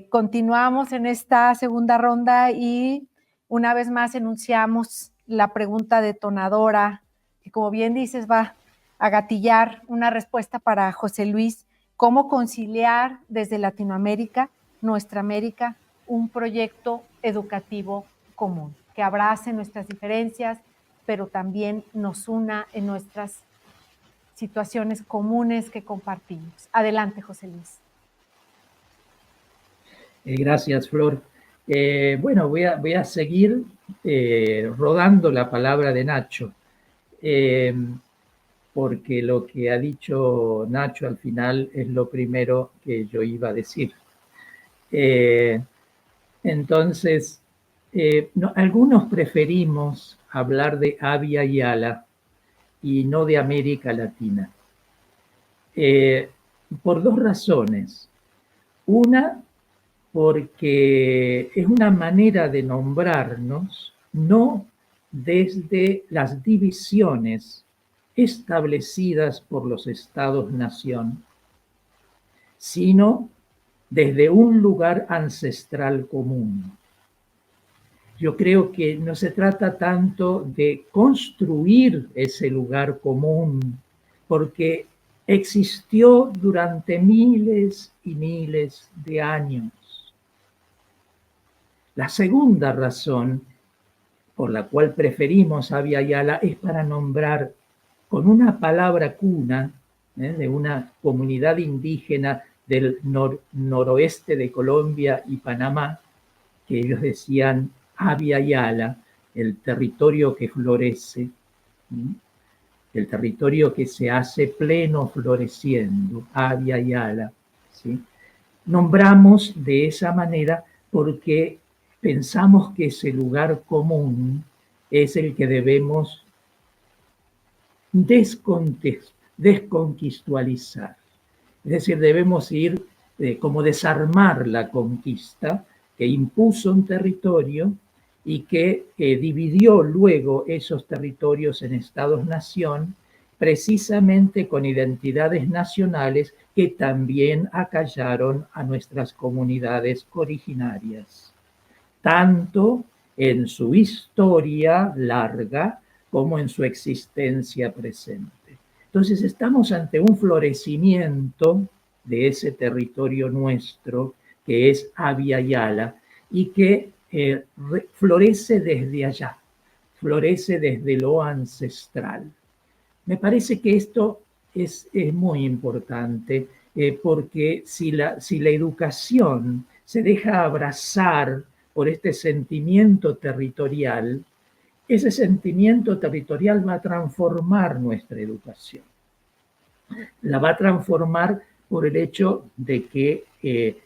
B: continuamos en esta segunda ronda y una vez más enunciamos la pregunta detonadora, que como bien dices va a gatillar una respuesta para José Luis: ¿cómo conciliar desde Latinoamérica, nuestra América, un proyecto educativo común que abrace nuestras diferencias, pero también nos una en nuestras situaciones comunes que compartimos? Adelante, José Luis.
D: Gracias, Flor. Bueno, voy a seguir rodando la palabra de Nacho, porque lo que ha dicho Nacho al final es lo primero que yo iba a decir. Entonces, algunos preferimos hablar de Abya Yala y no de América Latina, por dos razones. Una, porque es una manera de nombrarnos, no desde las divisiones establecidas por los estados-nación, sino desde un lugar ancestral común. Yo creo que no se trata tanto de construir ese lugar común, porque existió durante miles y miles de años. La segunda razón por la cual preferimos Abya Yala es para nombrar con una palabra cuna de una comunidad indígena del noroeste de Colombia y Panamá, que ellos decían Abya Yala, el territorio que florece, el territorio que se hace pleno floreciendo, Abya Yala, ¿sí? Nombramos de esa manera porque pensamos que ese lugar común es el que debemos desconquistalizar. Es decir, debemos ir como desarmar la conquista que impuso un territorio y que dividió luego esos territorios en estados-nación, precisamente con identidades nacionales que también acallaron a nuestras comunidades originarias, tanto en su historia larga como en su existencia presente. Entonces estamos ante un florecimiento de ese territorio nuestro, que es Abya Yala, y que florece desde allá, florece desde lo ancestral. Me parece que esto es muy importante, porque si la educación se deja abrazar por este sentimiento territorial, ese sentimiento territorial va a transformar nuestra educación. La va a transformar por el hecho de que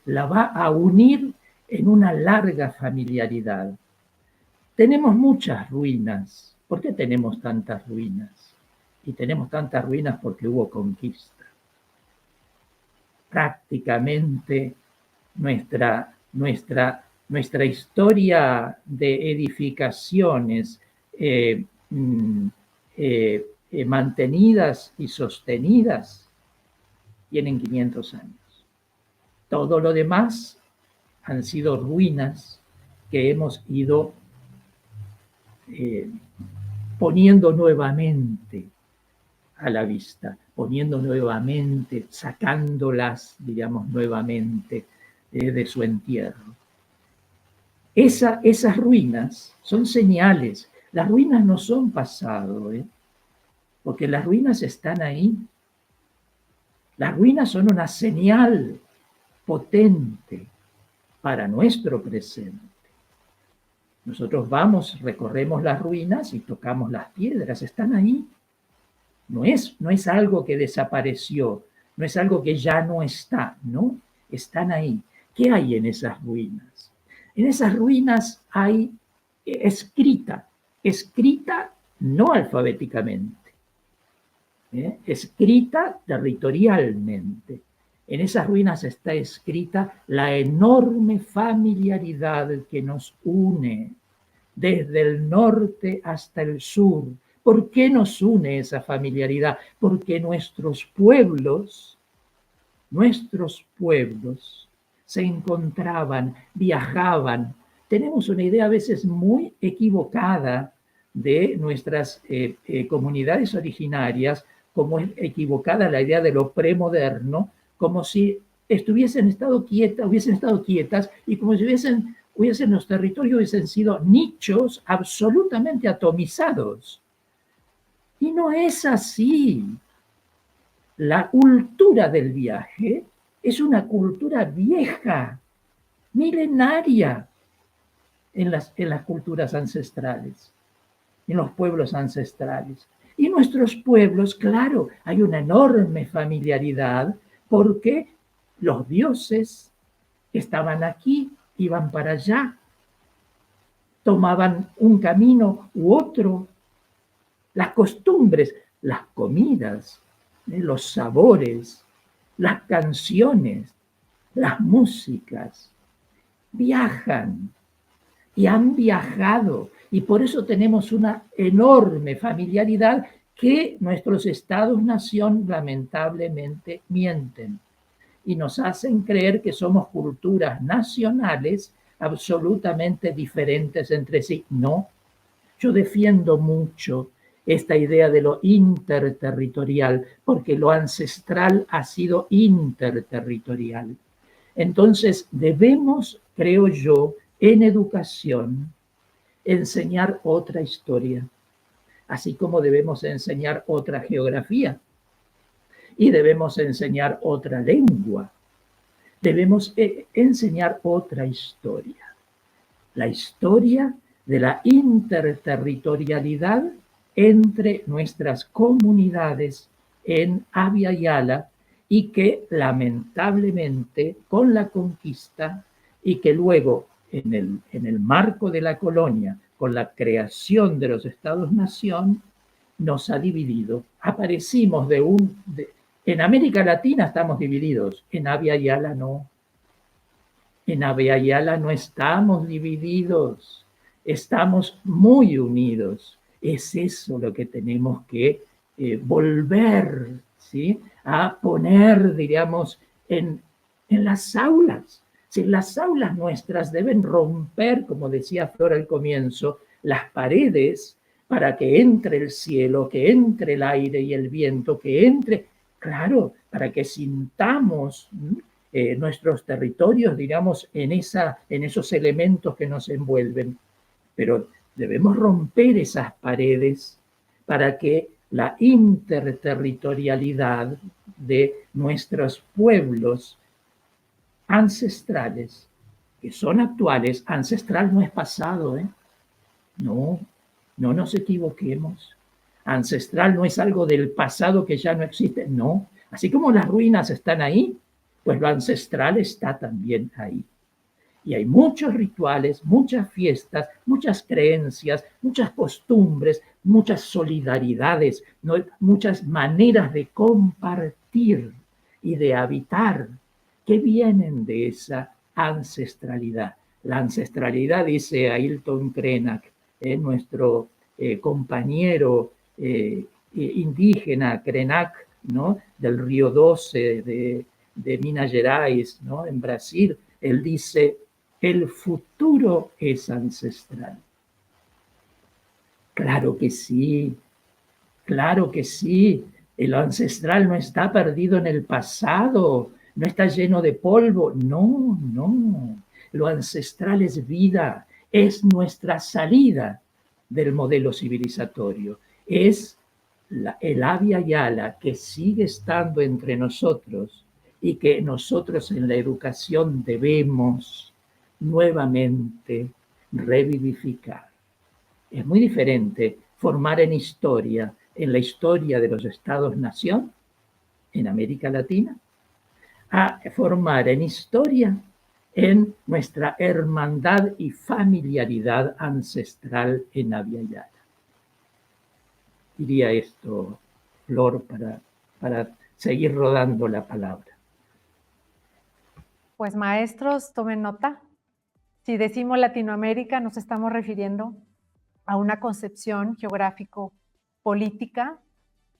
D: la va a unir en una larga familiaridad. Tenemos muchas ruinas. ¿Por qué tenemos tantas ruinas? Y tenemos tantas ruinas porque hubo conquista. Prácticamente nuestra historia de edificaciones mantenidas y sostenidas tienen 500 años. Todo lo demás han sido ruinas que hemos ido poniendo nuevamente a la vista, poniendo nuevamente, sacándolas, digamos, nuevamente de su entierro. Esas ruinas son señales. Las ruinas no son pasado, porque las ruinas están ahí. Las ruinas son una señal potente para nuestro presente. Nosotros vamos, recorremos las ruinas y tocamos las piedras, están ahí. No es algo que desapareció, no es algo que ya no está, ¿no? Están ahí. ¿Qué hay en esas ruinas? En esas ruinas hay escrita no alfabéticamente, escrita territorialmente. En esas ruinas está escrita la enorme familiaridad que nos une desde el norte hasta el sur. ¿Por qué nos une esa familiaridad? Porque nuestros pueblos se encontraban, viajaban. Tenemos una idea a veces muy equivocada de nuestras comunidades originarias, como es equivocada la idea de lo premoderno, como si hubiesen estado quietas y como si los territorios hubiesen sido nichos absolutamente atomizados. Y no es así. La cultura del viaje es una cultura vieja, milenaria en las culturas ancestrales, en los pueblos ancestrales. Y nuestros pueblos, claro, hay una enorme familiaridad porque los dioses estaban aquí, iban para allá, tomaban un camino u otro. Las costumbres, las comidas, los sabores, las canciones, las músicas, viajan y han viajado. Y por eso tenemos una enorme familiaridad que nuestros estados-nación lamentablemente mienten y nos hacen creer que somos culturas nacionales absolutamente diferentes entre sí. No, yo defiendo mucho esta idea de lo interterritorial, porque lo ancestral ha sido interterritorial. Entonces debemos, creo yo, en educación, enseñar otra historia, así como debemos enseñar otra geografía y debemos enseñar otra lengua. Debemos enseñar otra historia, la historia de la interterritorialidad entre nuestras comunidades en Abya Yala y que lamentablemente con la conquista y que luego en el marco de la colonia, con la creación de los Estados-nación, nos ha dividido. Aparecimos en América Latina estamos divididos, en Abya Yala no. En Abya Yala no estamos divididos, estamos muy unidos. Es eso lo que tenemos que volver, ¿sí?, a poner, diríamos, en las aulas. Si las aulas nuestras deben romper, como decía Flor al comienzo, las paredes para que entre el cielo, que entre el aire y el viento, que entre, claro, para que sintamos nuestros territorios, digamos, en esos elementos que nos envuelven. Pero debemos romper esas paredes para que la interterritorialidad de nuestros pueblos ancestrales, que son actuales, ancestral no es pasado, No nos equivoquemos. Ancestral no es algo del pasado que ya no existe, no. Así como las ruinas están ahí, pues lo ancestral está también ahí. Y hay muchos rituales, muchas fiestas, muchas creencias, muchas costumbres, muchas solidaridades, ¿no?, muchas maneras de compartir y de habitar que vienen de esa ancestralidad. La ancestralidad, dice Ailton Krenak, nuestro compañero indígena Krenak ¿no? Del Río 12 de Minas Gerais, ¿no? En Brasil, él dice, el futuro es ancestral. Claro que sí, claro que sí. El ancestral no está perdido en el pasado, no está lleno de polvo. No, no. Lo ancestral es vida, es nuestra salida del modelo civilizatorio. Es el Abya Yala que sigue estando entre nosotros y que nosotros en la educación debemos nuevamente revivificar. Es muy diferente formar en historia, en la historia de los estados-nación, en América Latina, a formar en historia en nuestra hermandad y familiaridad ancestral en Abya Yala. Diría esto, Flor, para seguir rodando la palabra.
B: Pues maestros, tomen nota. Si decimos Latinoamérica, nos estamos refiriendo a una concepción geográfico-política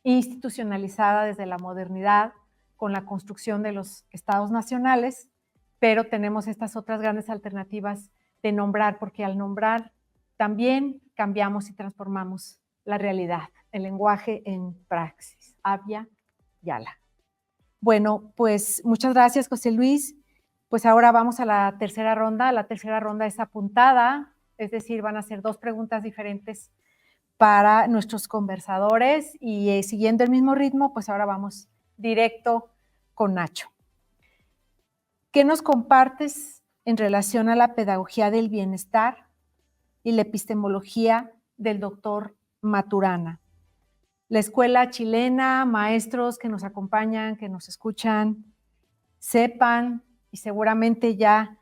B: institucionalizada desde la modernidad con la construcción de los estados nacionales, pero tenemos estas otras grandes alternativas de nombrar, porque al nombrar también cambiamos y transformamos la realidad, el lenguaje en praxis. Abya Yala. Bueno, pues muchas gracias, José Luis. Pues ahora vamos a la tercera ronda. La tercera ronda es apuntada, es decir, van a ser 2 preguntas diferentes para nuestros conversadores y siguiendo el mismo ritmo, pues ahora vamos directo con Nacho. ¿Qué nos compartes en relación a la pedagogía del bienestar y la epistemología del doctor Maturana? La escuela chilena, maestros que nos acompañan, que nos escuchan, sepan, y seguramente ya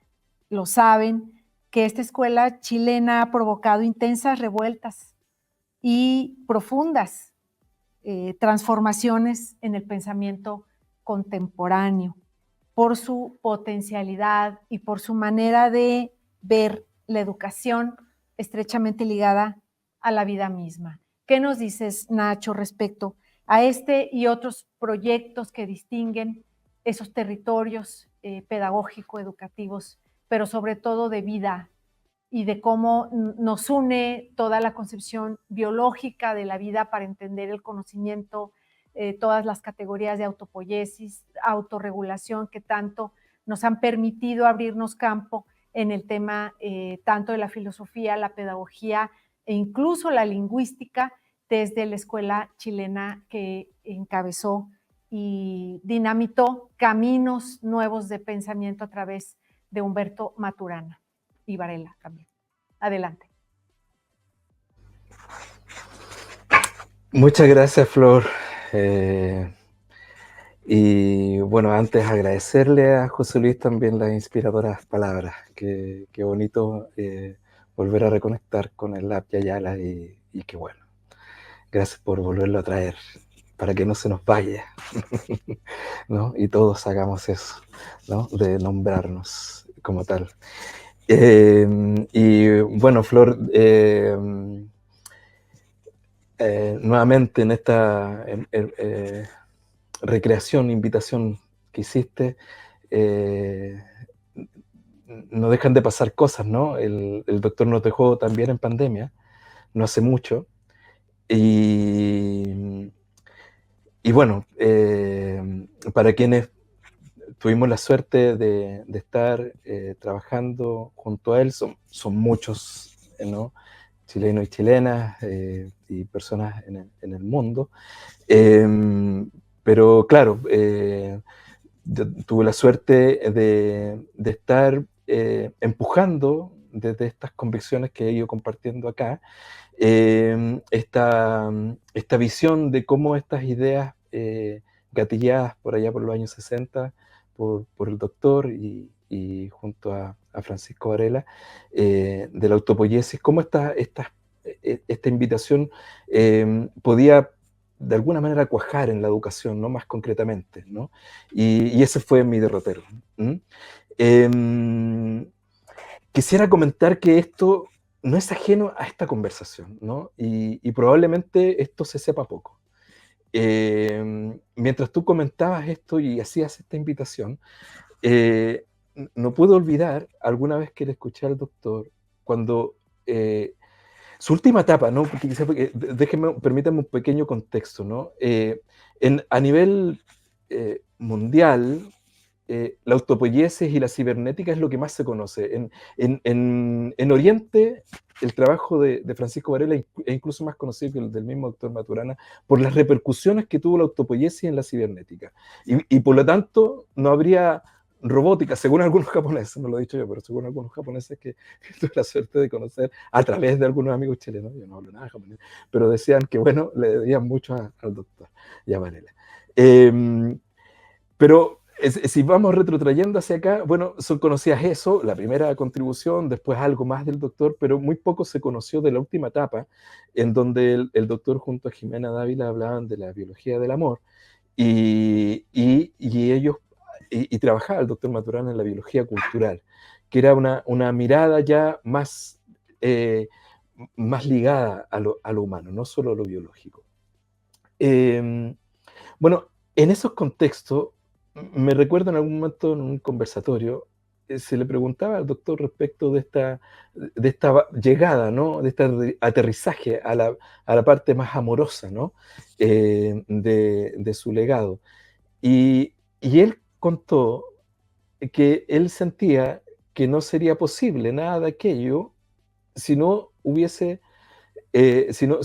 B: lo saben, que esta escuela chilena ha provocado intensas revueltas y profundas transformaciones en el pensamiento contemporáneo por su potencialidad y por su manera de ver la educación estrechamente ligada a la vida misma. ¿Qué nos dices, Nacho, respecto a este y otros proyectos que distinguen esos territorios pedagógico-educativos, pero sobre todo de vida y de cómo nos une toda la concepción biológica de la vida para entender el conocimiento, todas las categorías de autopoiesis, autorregulación que tanto nos han permitido abrirnos campo en el tema tanto de la filosofía, la pedagogía e incluso la lingüística desde la escuela chilena que encabezó y dinamitó caminos nuevos de pensamiento a través de Humberto Maturana y Varela también. Adelante.
C: Muchas gracias, Flor. Y bueno, antes agradecerle a José Luis también las inspiradoras palabras. Qué bonito volver a reconectar con el Abya Yala y qué bueno. Gracias por volverlo a traer para que no se nos vaya, ¿no? Y todos hagamos eso, ¿no? De nombrarnos como tal. Y bueno, Flor, nuevamente en esta recreación, invitación que hiciste, no dejan de pasar cosas, ¿no? El doctor nos dejó también en pandemia, no hace mucho, y bueno, para quienes tuvimos la suerte de estar trabajando junto a él, son muchos, ¿no? Chilenos y chilenas y personas en el mundo. Pero claro, tuve la suerte de estar empujando desde estas convicciones que he ido compartiendo acá, esta visión de cómo estas ideas gatilladas por allá por los años 60 por el doctor y junto a Francisco Varela, de la autopoiesis, cómo esta invitación podía de alguna manera cuajar en la educación, ¿no? Más concretamente, ¿no? Y ese fue mi derrotero. Quisiera comentar que esto no es ajeno a esta conversación, ¿no? Y probablemente esto se sepa poco. mientras tú comentabas esto y hacías esta invitación, no puedo olvidar alguna vez que le escuché al doctor cuando su última etapa, ¿no? Porque permítame un pequeño contexto, ¿no? A nivel mundial, la autopoiesis y la cibernética es lo que más se conoce. En Oriente, el trabajo de Francisco Varela es incluso más conocido que el del mismo doctor Maturana por las repercusiones que tuvo la autopoiesis en la cibernética. Y por lo tanto, no habría robótica, según algunos japoneses, no lo he dicho yo, pero según algunos japoneses que tuve la suerte de conocer a través de algunos amigos chilenos, yo no hablo nada japonés, pero decían que, bueno, le debían mucho al doctor y a Varela. Pero si vamos retrotrayendo hacia acá, bueno, son conocidas eso, la primera contribución, después algo más del doctor, pero muy poco se conoció de la última etapa, en donde el doctor junto a Jimena Dávila hablaban de la biología del amor, y ellos, y trabajaba el doctor Maturana en la biología cultural, que era una mirada ya más ligada a lo humano, no solo a lo biológico. Bueno, en esos contextos, me recuerdo en algún momento en un conversatorio, se le preguntaba al doctor respecto de esta llegada, ¿no? De este aterrizaje a la parte más amorosa, ¿no? De su legado. Y él contó que él sentía que no sería posible nada de aquello si no hubiese, si no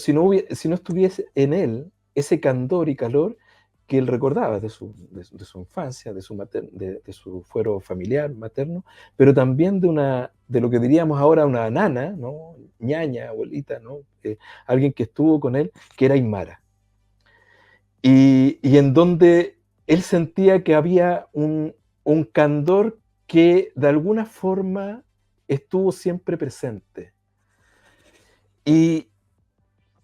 C: estuviese en él ese candor y calor que él recordaba de su infancia, de su fuero familiar, materno, pero también de lo que diríamos ahora una nana, ¿no? Ñaña, abuelita, ¿no? Alguien que estuvo con él, que era Aymara. Y en donde él sentía que había un candor que de alguna forma estuvo siempre presente. Y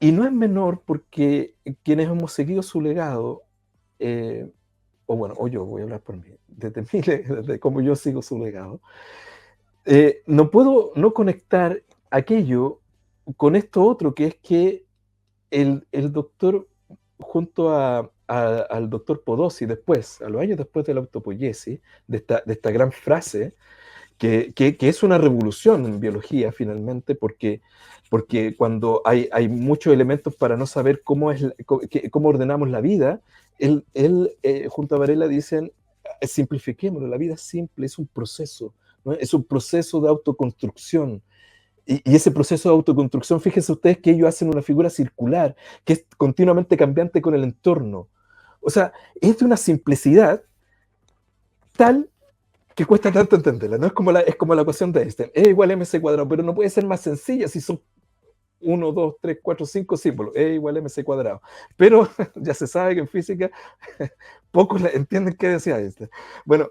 C: no es menor porque quienes hemos seguido su legado, o yo voy a hablar por mí, desde cómo yo sigo su legado, no puedo no conectar aquello con esto otro, que es que el doctor, junto al doctor Podosy, después, a los años después de la autopoiesis, de esta gran frase, que es una revolución en biología finalmente, porque cuando hay muchos elementos para no saber cómo ordenamos la vida, él junto a Varela dicen, simplifiquémoslo, la vida es simple, es un proceso, ¿no? Es un proceso de autoconstrucción. Y ese proceso de autoconstrucción, fíjense ustedes que ellos hacen una figura circular, que es continuamente cambiante con el entorno. O sea, es de una simplicidad tal que cuesta tanto entenderla, ¿no? Es como la ecuación de Einstein, E igual a mc cuadrado, pero no puede ser más sencilla si son 1, 2, 3, 4, 5 símbolos, E igual a mc cuadrado. Pero ya se sabe que en física pocos entienden qué decía Einstein. Bueno,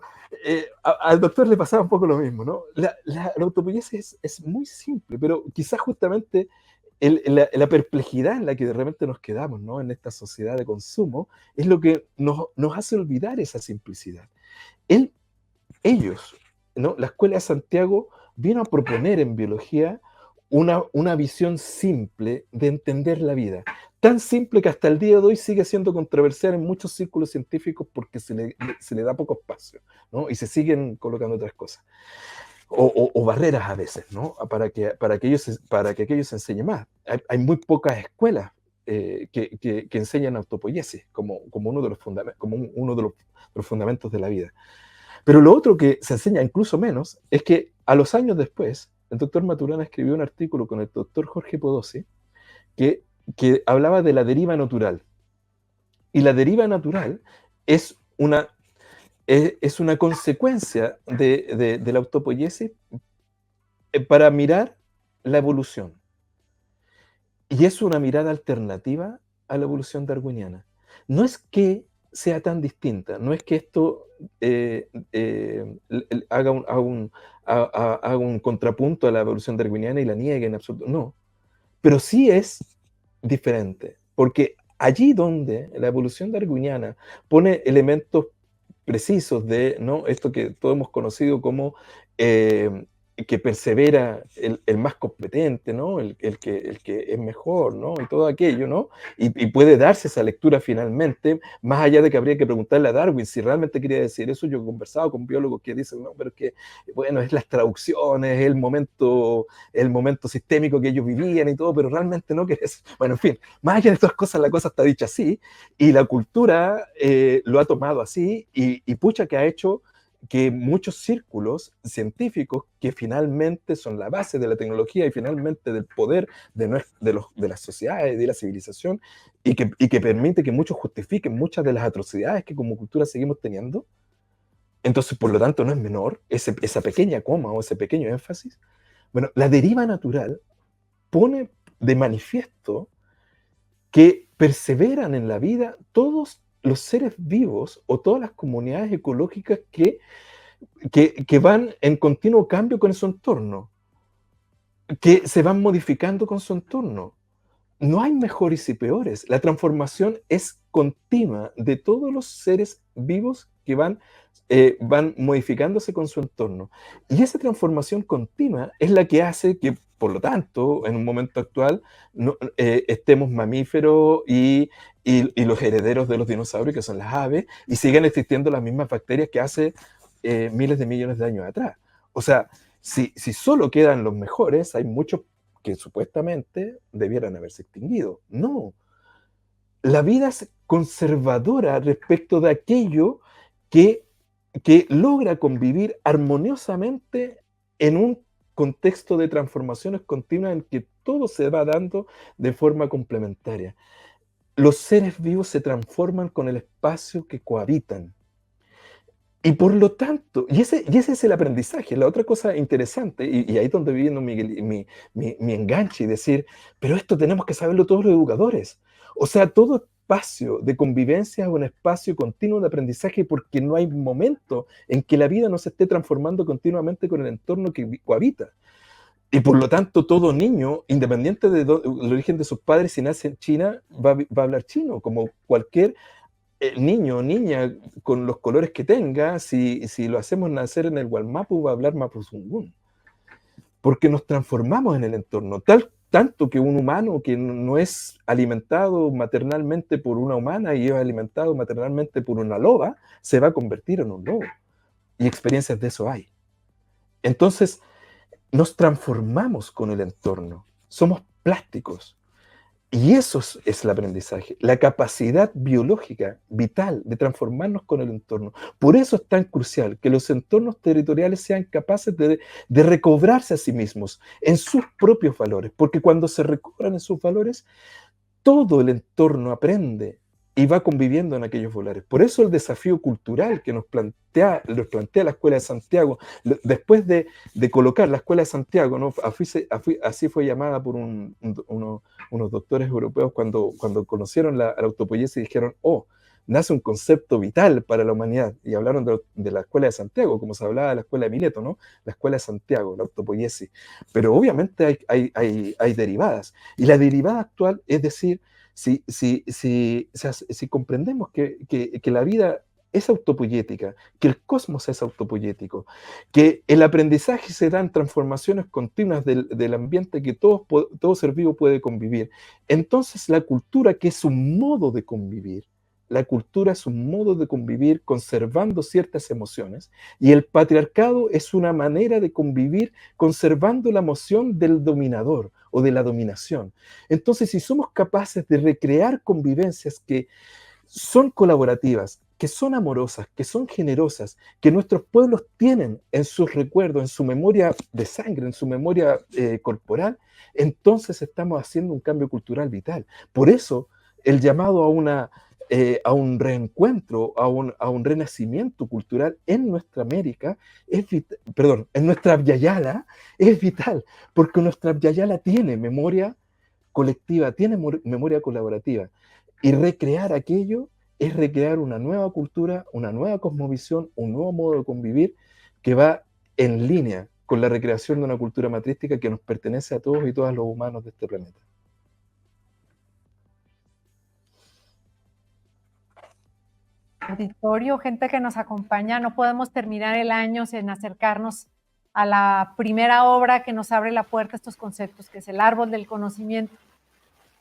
C: al doctor le pasaba un poco lo mismo, ¿no? La autopoiesis es muy simple, pero quizás justamente la perplejidad en la que de repente nos quedamos, ¿no? En esta sociedad de consumo, es lo que nos hace olvidar esa simplicidad. Ellos, ¿no? La Escuela de Santiago vino a proponer en biología una visión simple de entender la vida. Tan simple que hasta el día de hoy sigue siendo controversial en muchos círculos científicos porque se le da poco espacio, ¿no? Y se siguen colocando otras cosas. O barreras a veces, ¿no? Para que aquello se enseñe más. Hay muy pocas escuelas que enseñan autopoiesis como uno de los fundamentos de la vida. Pero lo otro que se enseña incluso menos es que a los años después, el doctor Maturana escribió un artículo con el doctor Jorge Podosy que hablaba de la deriva natural. Y la deriva natural es una consecuencia de la autopoiesis para mirar la evolución. Y es una mirada alternativa a la evolución darwiniana. No es que sea tan distinta, no es que esto haga un contrapunto a la evolución darwiniana y la niegue en absoluto, no. Pero sí es diferente, porque allí donde la evolución darwiniana pone elementos precisos de, ¿no? Esto que todos hemos conocido como que que persevera el más competente, ¿no? El que es mejor, ¿no? Y todo aquello, ¿no? Y puede darse esa lectura finalmente, más allá de que habría que preguntarle a Darwin si realmente quería decir eso. Yo he conversado con biólogos que dicen, no, pero es que, bueno, es las traducciones, el momento sistémico que ellos vivían y todo, pero realmente no querés. Bueno, en fin, más allá de todas cosas, la cosa está dicha así, y la cultura lo ha tomado así, y pucha que ha hecho que muchos círculos científicos, que finalmente son la base de la tecnología y finalmente del poder de las sociedades, de la civilización, y que permite que muchos justifiquen muchas de las atrocidades que como cultura seguimos teniendo. Entonces, por lo tanto, no es menor esa pequeña coma o ese pequeño énfasis. Bueno, la deriva natural pone de manifiesto que perseveran en la vida todos los seres vivos o todas las comunidades ecológicas que van en continuo cambio con su entorno, que se van modificando con su entorno. No hay mejores y peores. La transformación es continua de todos los seres vivos que van modificándose con su entorno. Y esa transformación continua es la que hace que, por lo tanto, en un momento actual, estemos mamíferos y los herederos de los dinosaurios, que son las aves, y sigan existiendo las mismas bacterias que hace miles de millones de años atrás. O sea, si solo quedan los mejores, hay muchos que supuestamente debieran haberse extinguido. No. La vida es conservadora respecto de aquello que logra convivir armoniosamente en un contexto de transformaciones continuas en que todo se va dando de forma complementaria. Los seres vivos se transforman con el espacio que cohabitan. Y por lo tanto, y ese es el aprendizaje. La otra cosa interesante, y ahí es donde viene mi enganche y decir, pero esto tenemos que saberlo todos los educadores. O sea, todo espacio de convivencia es un espacio continuo de aprendizaje, porque no hay momento en que la vida no se esté transformando continuamente con el entorno que cohabita. Y por lo tanto, todo niño, independiente del origen de sus padres, si nace en China, va a hablar chino, como cualquier niño o niña con los colores que tenga. Si lo hacemos nacer en el Wallmapu, va a hablar Mapuzungún. Porque nos transformamos en el entorno, tanto que un humano que no es alimentado maternalmente por una humana y es alimentado maternalmente por una loba, se va a convertir en un lobo. Y experiencias de eso hay. Entonces, nos transformamos con el entorno. Somos plásticos. Y eso es el aprendizaje, la capacidad biológica, vital, de transformarnos con el entorno. Por eso es tan crucial que los entornos territoriales sean capaces de recobrarse a sí mismos en sus propios valores, porque cuando se recobran en sus valores, todo el entorno aprende y va conviviendo en aquellos valores. Por eso el desafío cultural que nos plantea la Escuela de Santiago, después de colocar la Escuela de Santiago, ¿no? Así fue llamada por unos doctores europeos cuando conocieron la autopoiesis y dijeron, oh, nace un concepto vital para la humanidad, y hablaron de la Escuela de Santiago, como se hablaba de la Escuela de Mileto, ¿no? La Escuela de Santiago, la autopoiesis. Pero obviamente hay derivadas, y la derivada actual es decir, si comprendemos que la vida es autopoyética, que el cosmos es autopoyético, que el aprendizaje se da en transformaciones continuas del ambiente que todo ser vivo puede convivir, entonces la cultura, que es un modo de convivir, la cultura es un modo de convivir conservando ciertas emociones, y el patriarcado es una manera de convivir conservando la emoción del dominador o de la dominación. Entonces, si somos capaces de recrear convivencias que son colaborativas, que son amorosas, que son generosas, que nuestros pueblos tienen en sus recuerdos, en su memoria de sangre, en su memoria corporal, entonces estamos haciendo un cambio cultural vital. Por eso, el llamado a un reencuentro, a un renacimiento cultural en nuestra América, en nuestra Abya-Yala, es vital, porque nuestra Abya-Yala tiene memoria colectiva, tiene memoria colaborativa, y recrear aquello es recrear una nueva cultura, una nueva cosmovisión, un nuevo modo de convivir que va en línea con la recreación de una cultura matrística que nos pertenece a todos y todas los humanos de este planeta.
B: Auditorio, gente que nos acompaña, no podemos terminar el año sin acercarnos a la primera obra que nos abre la puerta a estos conceptos, que es El árbol del conocimiento,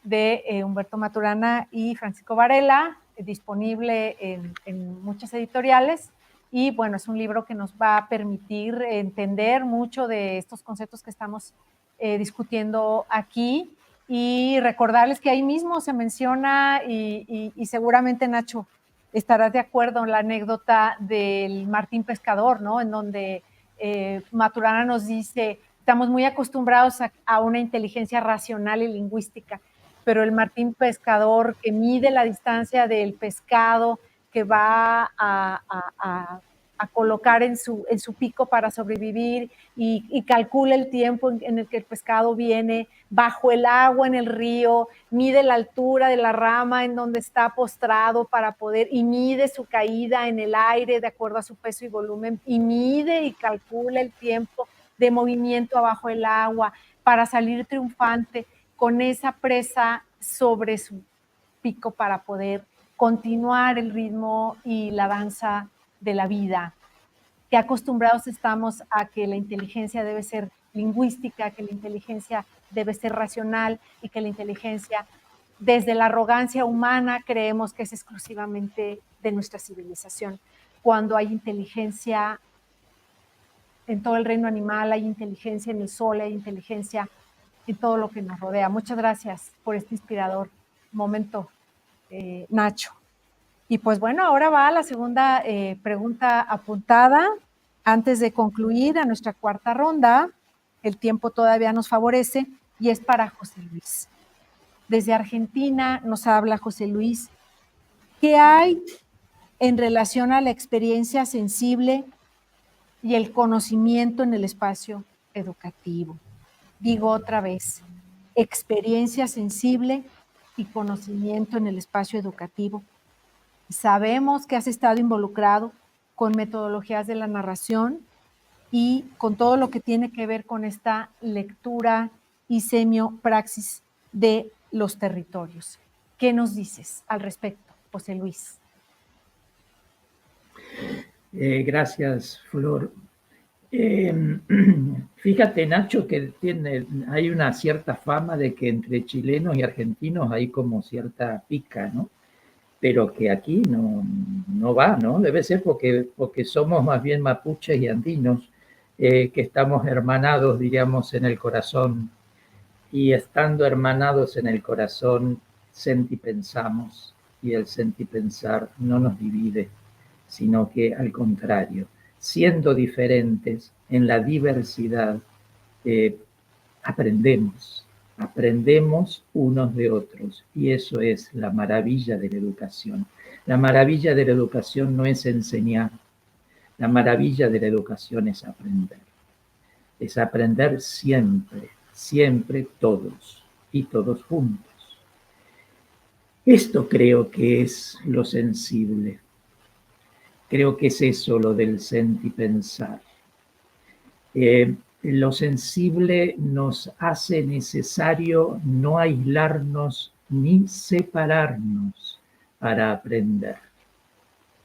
B: de Humberto Maturana y Francisco Varela, disponible en muchas editoriales. Y bueno, es un libro que nos va a permitir entender mucho de estos conceptos que estamos discutiendo aquí, y recordarles que ahí mismo se menciona, y seguramente, Nacho, estarás de acuerdo en la anécdota del Martín Pescador, ¿no? En donde Maturana nos dice, estamos muy acostumbrados a una inteligencia racional y lingüística, pero el Martín Pescador, que mide la distancia del pescado que va a colocar en su pico para sobrevivir, y calcula el tiempo en el que el pescado viene bajo el agua en el río, mide la altura de la rama en donde está postrado para poder, y mide su caída en el aire de acuerdo a su peso y volumen, y mide y calcula el tiempo de movimiento abajo el agua para salir triunfante con esa presa sobre su pico para poder continuar el ritmo y la danza de la vida. Que acostumbrados estamos a que la inteligencia debe ser lingüística, que la inteligencia debe ser racional, y que la inteligencia, desde la arrogancia humana, creemos que es exclusivamente de nuestra civilización, cuando hay inteligencia en todo el reino animal, hay inteligencia en el sol, hay inteligencia en todo lo que nos rodea. Muchas gracias por este inspirador momento, Nacho. Y pues bueno, ahora va la segunda pregunta apuntada. Antes de concluir a nuestra cuarta ronda, el tiempo todavía nos favorece, y es para José Luis. Desde Argentina nos habla José Luis. ¿Qué hay en relación a la experiencia sensible y el conocimiento en el espacio educativo? Digo otra vez, experiencia sensible y conocimiento en el espacio educativo. Sabemos que has estado involucrado con metodologías de la narración y con todo lo que tiene que ver con esta lectura y semiopraxis de los territorios. ¿Qué nos dices al respecto, José Luis?
D: Gracias, Flor. Fíjate, Nacho, que hay una cierta fama de que entre chilenos y argentinos hay como cierta pica, ¿no? Pero que aquí no va, ¿no? Debe ser porque somos más bien mapuches y andinos, que estamos hermanados, diríamos, en el corazón. Y estando hermanados en el corazón, sentipensamos, y el sentipensar no nos divide, sino que al contrario, siendo diferentes en la diversidad, aprendemos unos de otros, y eso es la maravilla de la educación. La maravilla de la educación no es enseñar, la maravilla de la educación es aprender siempre, siempre todos y todos juntos. Esto creo que es lo sensible. Creo que es eso lo del sentipensar. Lo sensible nos hace necesario no aislarnos ni separarnos para aprender,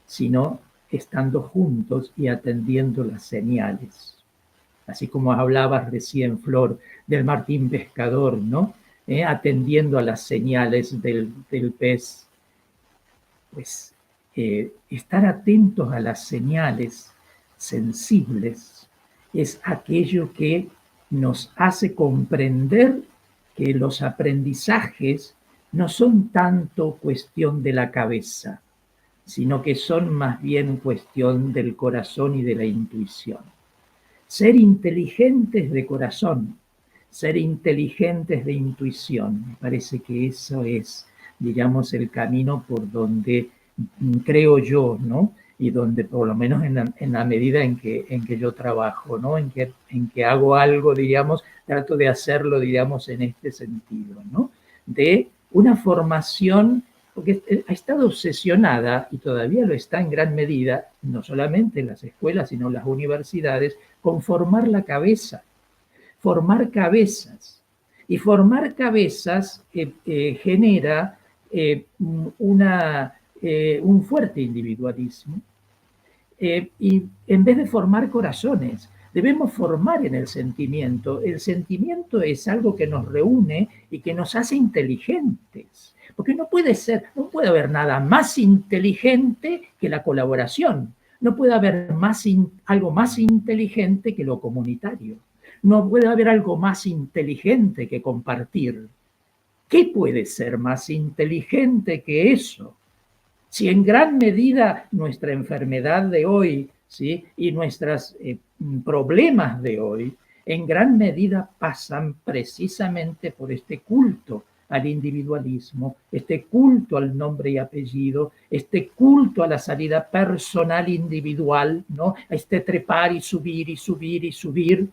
D: sino estando juntos y atendiendo las señales. Así como hablabas recién, Flor, del Martín Pescador, ¿no? Atendiendo a las señales del pez. Pues estar atentos a las señales sensibles es aquello que nos hace comprender que los aprendizajes no son tanto cuestión de la cabeza, sino que son más bien cuestión del corazón y de la intuición. Ser inteligentes de corazón, ser inteligentes de intuición, me parece que eso es, digamos, el camino por donde creo yo, ¿no? Y donde por lo menos en la medida en que yo trabajo, ¿no? En que hago algo, digamos, trato de hacerlo, digamos, en este sentido, ¿no? De una formación, porque ha estado obsesionada, y todavía lo está en gran medida, no solamente en las escuelas, sino en las universidades, con formar la cabeza, formar cabezas. Y formar cabezas genera un fuerte individualismo, y en vez de formar corazones, Debemos formar en el sentimiento. El sentimiento es algo que nos reúne y que nos hace inteligentes. Porque no puede haber nada más inteligente que la colaboración. No puede haber algo más inteligente que lo comunitario. No puede haber algo más inteligente que compartir. ¿Qué puede ser más inteligente que eso? Si en gran medida nuestra enfermedad de hoy, ¿sí?, y nuestros problemas de hoy, en gran medida pasan precisamente por este culto al individualismo, este culto al nombre y apellido, este culto a la salida personal individual, ¿no?, a este trepar y subir y subir y subir.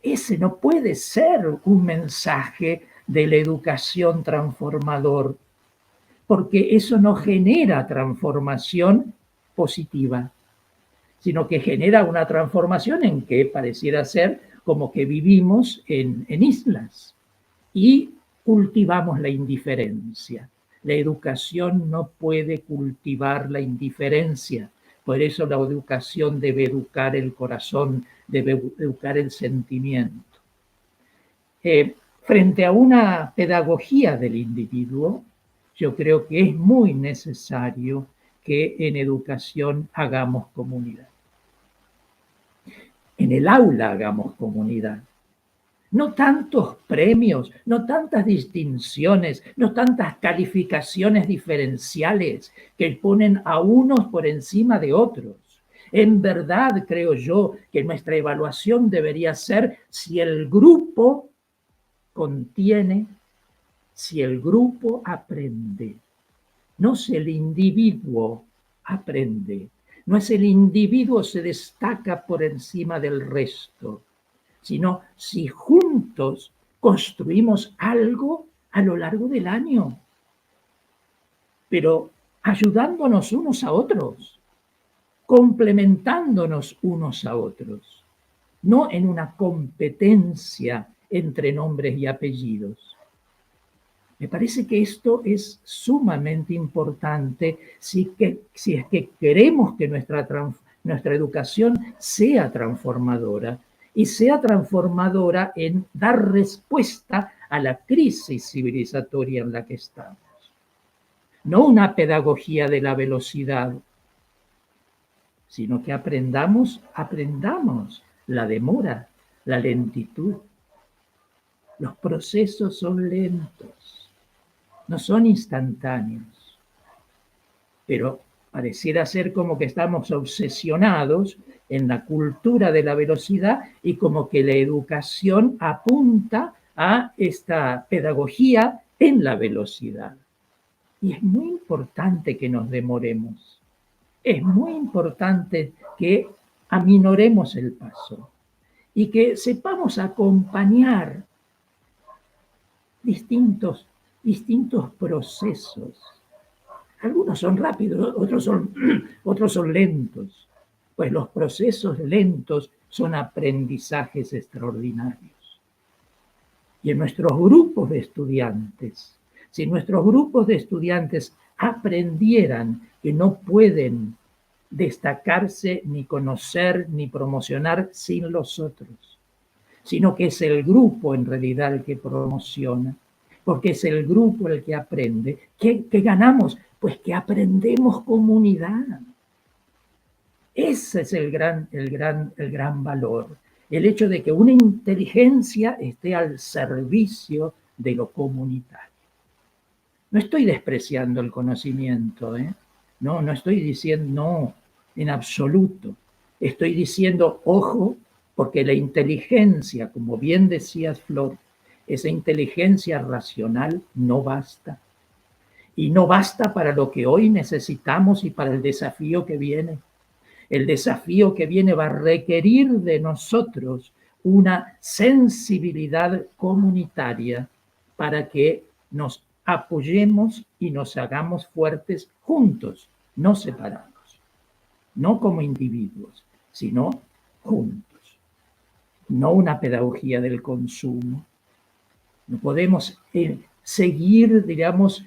D: Ese no puede ser un mensaje de la educación transformador, porque eso no genera transformación positiva, sino que genera una transformación en que pareciera ser como que vivimos en islas y cultivamos la indiferencia. La educación no puede cultivar la indiferencia, por eso la educación debe educar el corazón, debe educar el sentimiento. Frente a una pedagogía del individuo, yo creo que es muy necesario que en educación hagamos comunidad. En el aula hagamos comunidad. No tantos premios, no tantas distinciones, no tantas calificaciones diferenciales que ponen a unos por encima de otros. En verdad, creo yo, que nuestra evaluación debería ser si el grupo contiene, si el grupo aprende. No si el individuo aprende. No es el individuo se destaca por encima del resto, sino si juntos construimos algo a lo largo del año, pero ayudándonos unos a otros, complementándonos unos a otros, no en una competencia entre nombres y apellidos. Me parece que esto es sumamente importante si es que queremos que nuestra educación sea transformadora, y sea transformadora en dar respuesta a la crisis civilizatoria en la que estamos. No una pedagogía de la velocidad, sino que aprendamos la demora, la lentitud. Los procesos son lentos, no son instantáneos, pero pareciera ser como que estamos obsesionados en la cultura de la velocidad y como que la educación apunta a esta pedagogía en la velocidad. Y es muy importante que nos demoremos. Es muy importante que aminoremos el paso y que sepamos acompañar distintos procesos. Algunos son rápidos, otros son lentos. Pues los procesos lentos son aprendizajes extraordinarios. Y en nuestros grupos de estudiantes, si nuestros grupos de estudiantes aprendieran que no pueden destacarse, ni conocer, ni promocionar sin los otros, sino que es el grupo en realidad el que promociona, porque es el grupo el que aprende. ¿Qué ganamos? Pues que aprendemos comunidad. Ese es el gran valor. El hecho de que una inteligencia esté al servicio de lo comunitario. No estoy despreciando el conocimiento, ¿eh? No estoy diciendo, no, en absoluto. Estoy diciendo, ojo, porque la inteligencia, como bien decías, Flor, esa inteligencia racional no basta. Y no basta para lo que hoy necesitamos y para el desafío que viene. El desafío que viene va a requerir de nosotros una sensibilidad comunitaria para que nos apoyemos y nos hagamos fuertes juntos, no separados, no como individuos, sino juntos. No una pedagogía del consumo. No podemos seguir, digamos,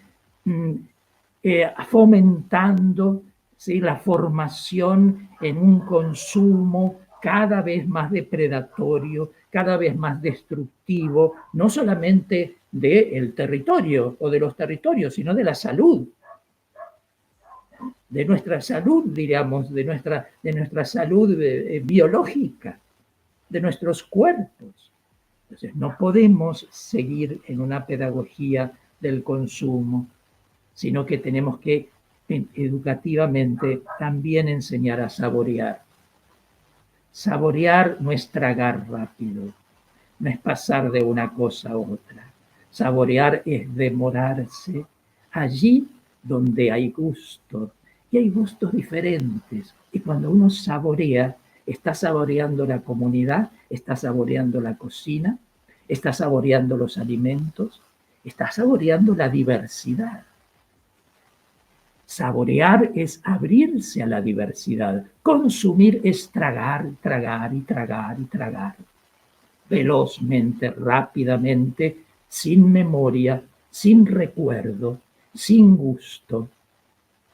D: fomentando, ¿sí?, la formación en un consumo cada vez más depredatorio, cada vez más destructivo, no solamente del territorio o de los territorios, sino de la salud, de nuestra salud, diríamos, de nuestra salud biológica, de nuestros cuerpos. Entonces, no podemos seguir en una pedagogía del consumo, sino que tenemos que educativamente también enseñar a saborear. Saborear no es tragar rápido, no es pasar de una cosa a otra. Saborear es demorarse allí donde hay gusto, y hay gustos diferentes. Y cuando uno saborea, está saboreando la comunidad, está saboreando la cocina, está saboreando los alimentos, está saboreando la diversidad. Saborear es abrirse a la diversidad. Consumir es tragar, tragar y tragar y tragar. Velozmente, rápidamente, sin memoria, sin recuerdo, sin gusto,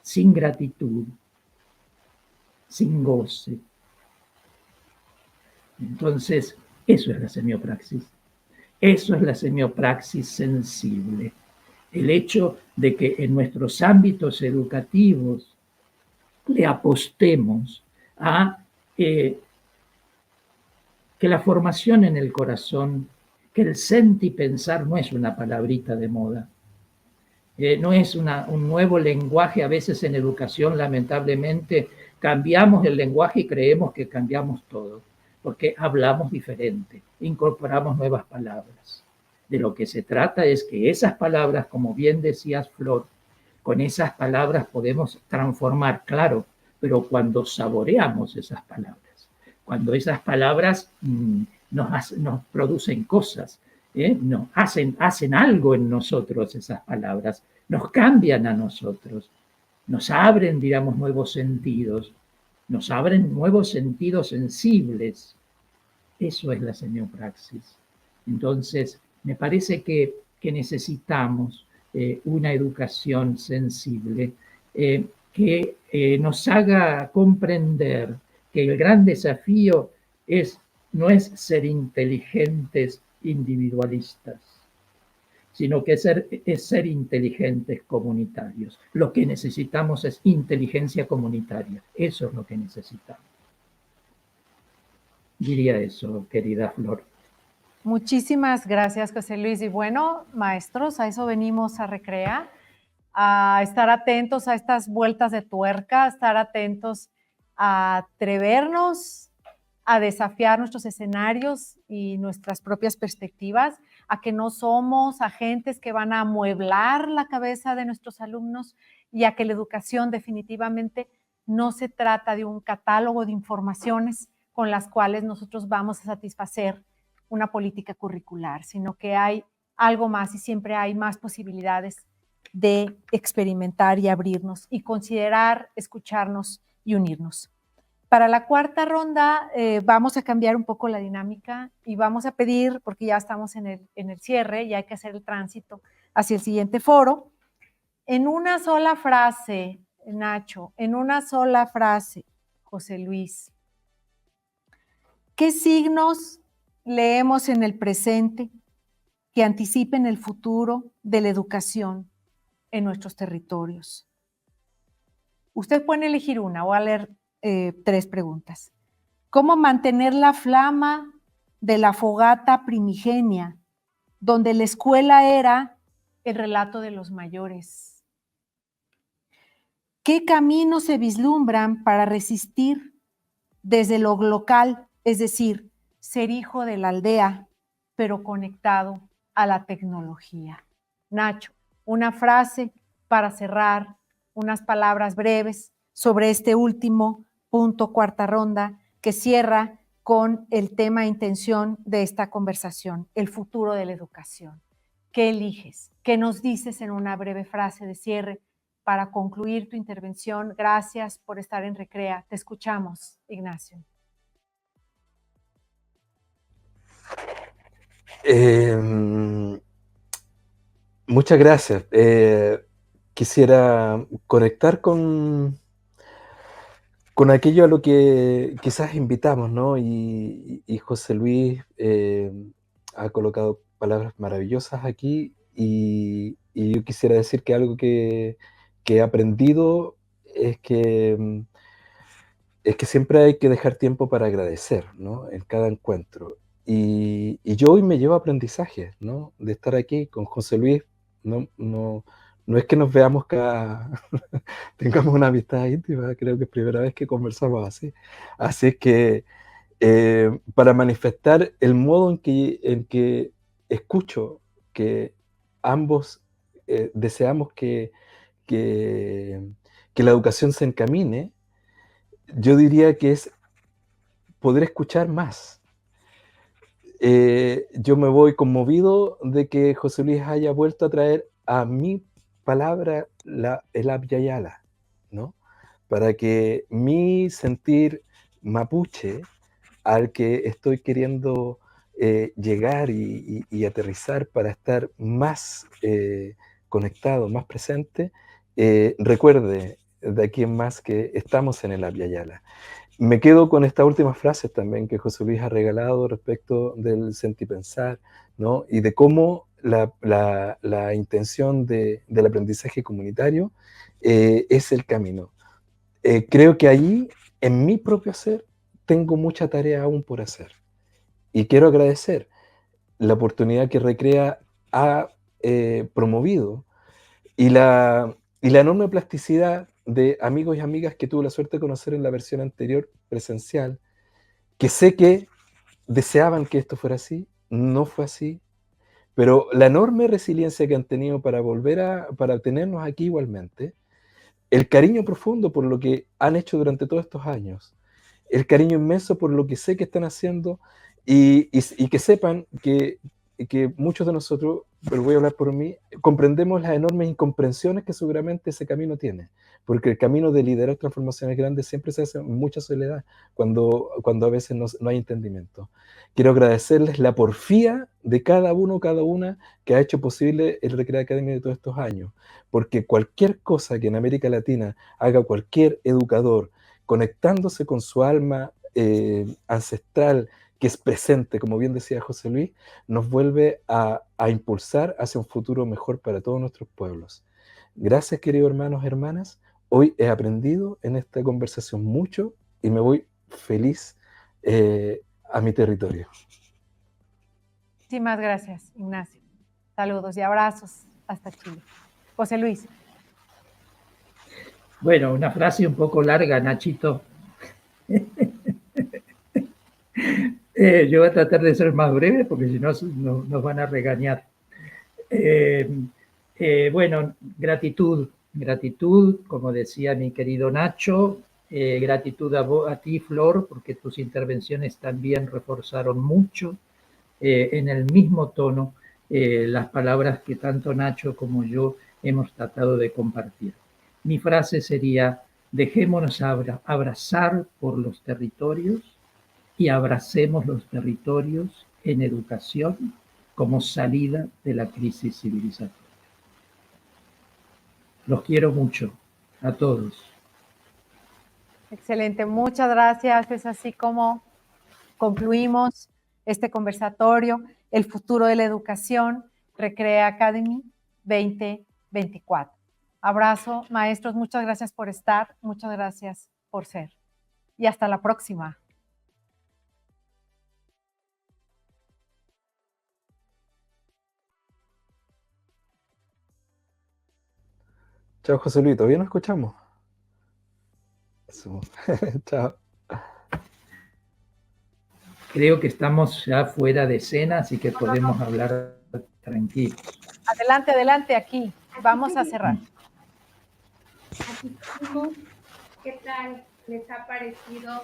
D: sin gratitud, sin goce. Entonces, eso es la semiopraxis. Eso es la semiopraxis sensible. El hecho de que en nuestros ámbitos educativos le apostemos a que la formación en el corazón, que el sentipensar no es una palabrita de moda, no es un nuevo lenguaje. A veces en educación, lamentablemente, cambiamos el lenguaje y creemos que cambiamos todo, porque hablamos diferente, incorporamos nuevas palabras. De lo que se trata es que esas palabras, como bien decías, Flor, con esas palabras podemos transformar, claro, pero cuando saboreamos esas palabras, cuando esas palabras nos producen cosas, nos hacen algo en nosotros esas palabras, nos cambian a nosotros, nos abren, digamos, nuevos sentidos sensibles. Eso es la semiopraxis. Entonces, me parece que necesitamos una educación sensible que nos haga comprender que el gran desafío no es ser inteligentes individualistas, sino que es ser inteligentes comunitarios. Lo que necesitamos es inteligencia comunitaria. Eso es lo que necesitamos. Diría eso, querida Flor.
B: Muchísimas gracias, José Luis. Y bueno, maestros, a eso venimos a Recrea, a estar atentos a estas vueltas de tuerca, a estar atentos a atrevernos a desafiar nuestros escenarios y nuestras propias perspectivas, a que no somos agentes que van a amueblar la cabeza de nuestros alumnos y a que la educación definitivamente no se trata de un catálogo de informaciones con las cuales nosotros vamos a satisfacer una política curricular, sino que hay algo más y siempre hay más posibilidades de experimentar y abrirnos y considerar, escucharnos y unirnos. Para la cuarta ronda vamos a cambiar un poco la dinámica y vamos a pedir, porque ya estamos en el cierre y hay que hacer el tránsito hacia el siguiente foro, en una sola frase, Nacho, en una sola frase, José Luis, ¿qué signos leemos en el presente que anticipen el futuro de la educación en nuestros territorios? Usted puede elegir una, voy a leer 3 preguntas. ¿Cómo mantener la flama de la fogata primigenia, donde la escuela era el relato de los mayores? ¿Qué caminos se vislumbran para resistir desde lo local, es decir, ser hijo de la aldea, pero conectado a la tecnología? Nacho, una frase para cerrar, unas palabras breves sobre este último punto, cuarta ronda, que cierra con el tema e intención de esta conversación, el futuro de la educación. ¿Qué eliges? ¿Qué nos dices en una breve frase de cierre para concluir tu intervención? Gracias por estar en Recrea. Te escuchamos, Ignacio.
C: Muchas gracias. Quisiera conectar con con aquello a lo que quizás invitamos, ¿no? Y José Luis ha colocado palabras maravillosas aquí y yo quisiera decir que algo que he aprendido es que siempre hay que dejar tiempo para agradecer, ¿no? En cada encuentro. Y yo hoy me llevo aprendizaje, ¿no? De estar aquí con José Luis. No es que nos veamos cada... tengamos una amistad íntima, creo que es primera vez que conversamos así. Así es que para manifestar el modo en que escucho que ambos deseamos que la educación se encamine, yo diría que es poder escuchar más. Yo me voy conmovido de que José Luis haya vuelto a traer a mi palabra el Abya-Yala, ¿no? Para que mi sentir mapuche, al que estoy queriendo llegar y aterrizar para estar más conectado, más presente, recuerde de aquí en más que estamos en el Abya-Yala. Me quedo con estas últimas frases también que José Luis ha regalado respecto del sentipensar, ¿no? Y de cómo la intención del aprendizaje comunitario es el camino. Creo que allí, en mi propio ser, tengo mucha tarea aún por hacer. Y quiero agradecer la oportunidad que Recrea ha promovido y la enorme plasticidad de amigos y amigas que tuve la suerte de conocer en la versión anterior presencial, que sé que deseaban que esto fuera así, no fue así, pero la enorme resiliencia que han tenido para tenernos aquí igualmente, el cariño profundo por lo que han hecho durante todos estos años, el cariño inmenso por lo que sé que están haciendo y que sepan que muchos de nosotros, pero voy a hablar por mí, comprendemos las enormes incomprensiones que seguramente ese camino tiene, porque el camino de liderar transformaciones grandes siempre se hace en mucha soledad, cuando a veces no hay entendimiento. Quiero agradecerles la porfía de cada uno, cada una, que ha hecho posible el Recrea Academy de todos estos años, porque cualquier cosa que en América Latina haga cualquier educador, conectándose con su alma ancestral, que es presente, como bien decía José Luis, nos vuelve a impulsar hacia un futuro mejor para todos nuestros pueblos. Gracias, queridos hermanos, hermanas. Hoy he aprendido en esta conversación mucho y me voy feliz a mi territorio.
B: Muchísimas gracias, Ignacio. Saludos y abrazos hasta Chile. José Luis.
D: Bueno, una frase un poco larga, Nachito. Yo voy a tratar de ser más breve porque si no nos van a regañar. Bueno, gratitud, como decía mi querido Nacho, gratitud a ti, Flor, porque tus intervenciones también reforzaron mucho en el mismo tono las palabras que tanto Nacho como yo hemos tratado de compartir. Mi frase sería: dejémonos abrazar por los territorios y abracemos los territorios en educación como salida de la crisis civilizatoria. Los quiero mucho a todos.
B: Excelente, muchas gracias. Es así como concluimos este conversatorio, El futuro de la educación, Recrea Academy 2024. Abrazo, maestros, muchas gracias por estar, muchas gracias por ser. Y hasta la próxima.
C: Chao, José Luis, ¿todavía nos escuchamos? Chao.
D: Creo que estamos ya fuera de escena, así que podemos hablar tranquilos.
B: Adelante, adelante, aquí. Vamos a cerrar.
E: ¿Qué tal les ha parecido?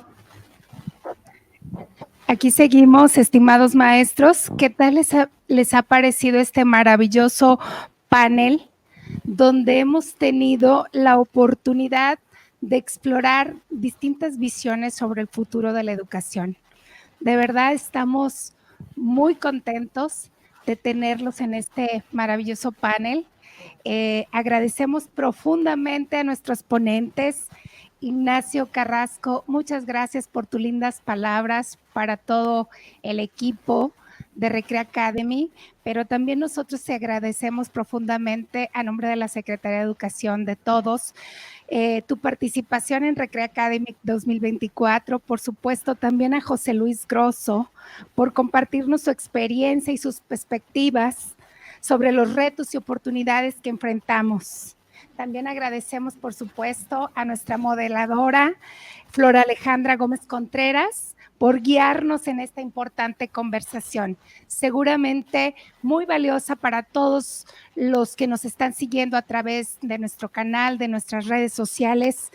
F: Aquí seguimos, estimados maestros. ¿Qué tal les ha parecido este maravilloso panel donde hemos tenido la oportunidad de explorar distintas visiones sobre el futuro de la educación? De verdad estamos muy contentos de tenerlos en este maravilloso panel. Agradecemos profundamente a nuestros ponentes Ignacio Carrasco, muchas gracias por tus lindas palabras para todo el equipo de Recrea Academy, pero también nosotros te agradecemos profundamente a nombre de la Secretaría de Educación de todos tu participación en Recrea Academy 2024, por supuesto también a José Luis Grosso por compartirnos su experiencia y sus perspectivas sobre los retos y oportunidades que enfrentamos. También agradecemos, por supuesto, a nuestra modeladora, Flora Alejandra Gómez Contreras, por guiarnos en esta importante conversación. Seguramente muy valiosa para todos los que nos están siguiendo a través de nuestro canal, de nuestras redes sociales.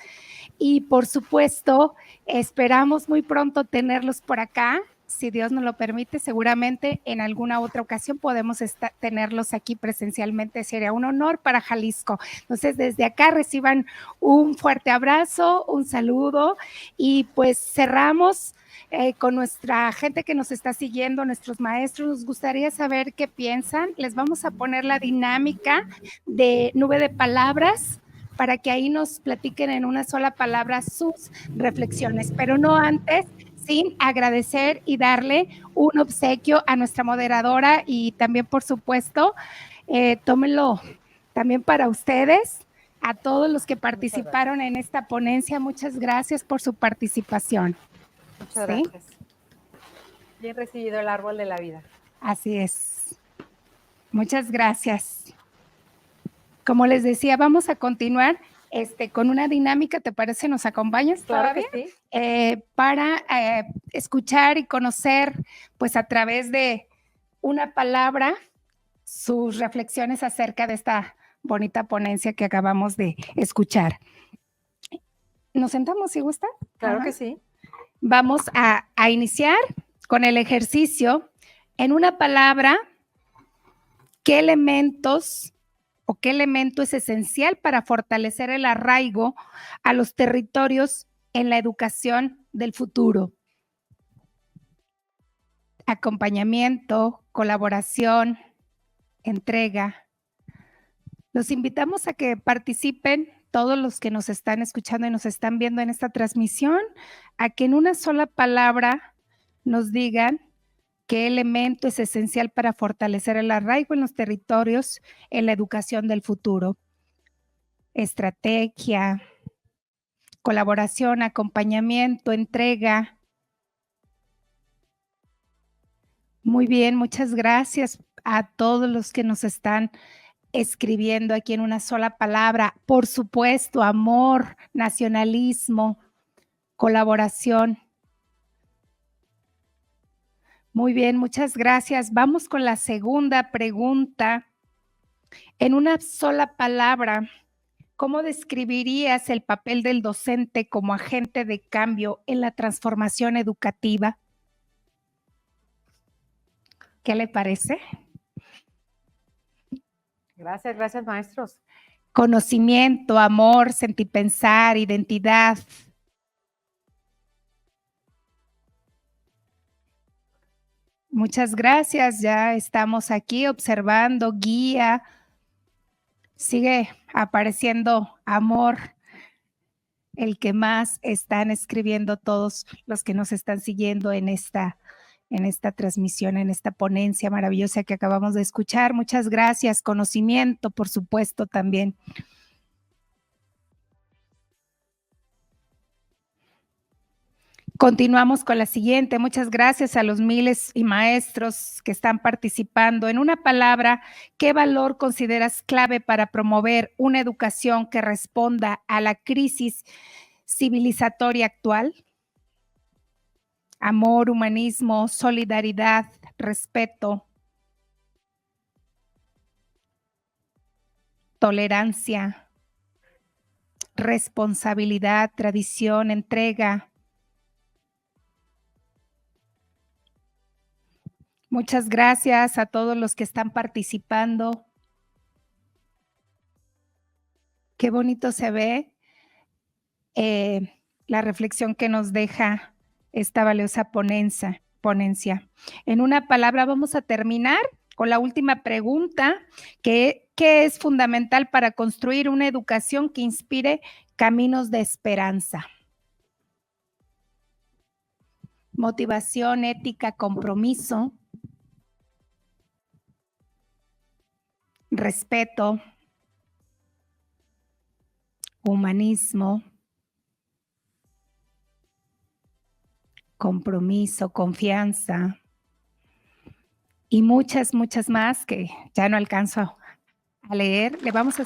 F: Y, por supuesto, esperamos muy pronto tenerlos por acá. Si Dios nos lo permite, seguramente en alguna otra ocasión podemos tenerlos aquí presencialmente. Sería un honor para Jalisco. Entonces, desde acá reciban un fuerte abrazo, un saludo y pues cerramos con nuestra gente que nos está siguiendo, nuestros maestros. Nos gustaría saber qué piensan. Les vamos a poner la dinámica de nube de palabras para que ahí nos platiquen en una sola palabra sus reflexiones, pero no antes sin agradecer y darle un obsequio a nuestra moderadora y también, por supuesto, tómenlo también para ustedes, a todos los que participaron en esta ponencia. Muchas gracias por su participación.
G: Muchas gracias. Bien recibido el árbol de la vida.
F: Así es. Muchas gracias. Como les decía, vamos a continuar con una dinámica. ¿Te parece? ¿Nos acompañas todavía?
G: Claro que sí.
F: Para escuchar y conocer, pues a través de una palabra, sus reflexiones acerca de esta bonita ponencia que acabamos de escuchar. ¿Nos sentamos si gusta?
G: Claro que sí.
F: Vamos a iniciar con el ejercicio. En una palabra, ¿qué elementos o qué elemento es esencial para fortalecer el arraigo a los territorios en la educación del futuro? Acompañamiento, colaboración, entrega. Los invitamos a que participen todos los que nos están escuchando y nos están viendo en esta transmisión, a que en una sola palabra nos digan qué elemento es esencial para fortalecer el arraigo en los territorios en la educación del futuro. Estrategia, colaboración, acompañamiento, entrega. Muy bien, muchas gracias a todos los que nos están escribiendo aquí en una sola palabra. Por supuesto, amor, nacionalismo, colaboración. Muy bien, muchas gracias. Vamos con la segunda pregunta. En una sola palabra, ¿cómo describirías el papel del docente como agente de cambio en la transformación educativa? ¿Qué le parece?
G: Gracias, maestros.
F: Conocimiento, amor, sentir, pensar, identidad. Muchas gracias, ya estamos aquí observando, guía. Sigue apareciendo amor, el que más están escribiendo todos los que nos están siguiendo en esta transmisión, en esta ponencia maravillosa que acabamos de escuchar. Muchas gracias. Conocimiento, por supuesto, también. Continuamos con la siguiente. Muchas gracias a los miles y maestros que están participando. En una palabra, ¿qué valor consideras clave para promover una educación que responda a la crisis civilizatoria actual? Amor, humanismo, solidaridad, respeto, tolerancia, responsabilidad, tradición, entrega. Muchas gracias a todos los que están participando. Qué bonito se ve la reflexión que nos deja esta valiosa ponencia. En una palabra, vamos a terminar con la última pregunta, ¿qué es fundamental para construir una educación que inspire caminos de esperanza. Motivación, ética, compromiso, respeto, humanismo, compromiso, confianza y muchas, muchas más que ya no alcanzo a leer. Le vamos a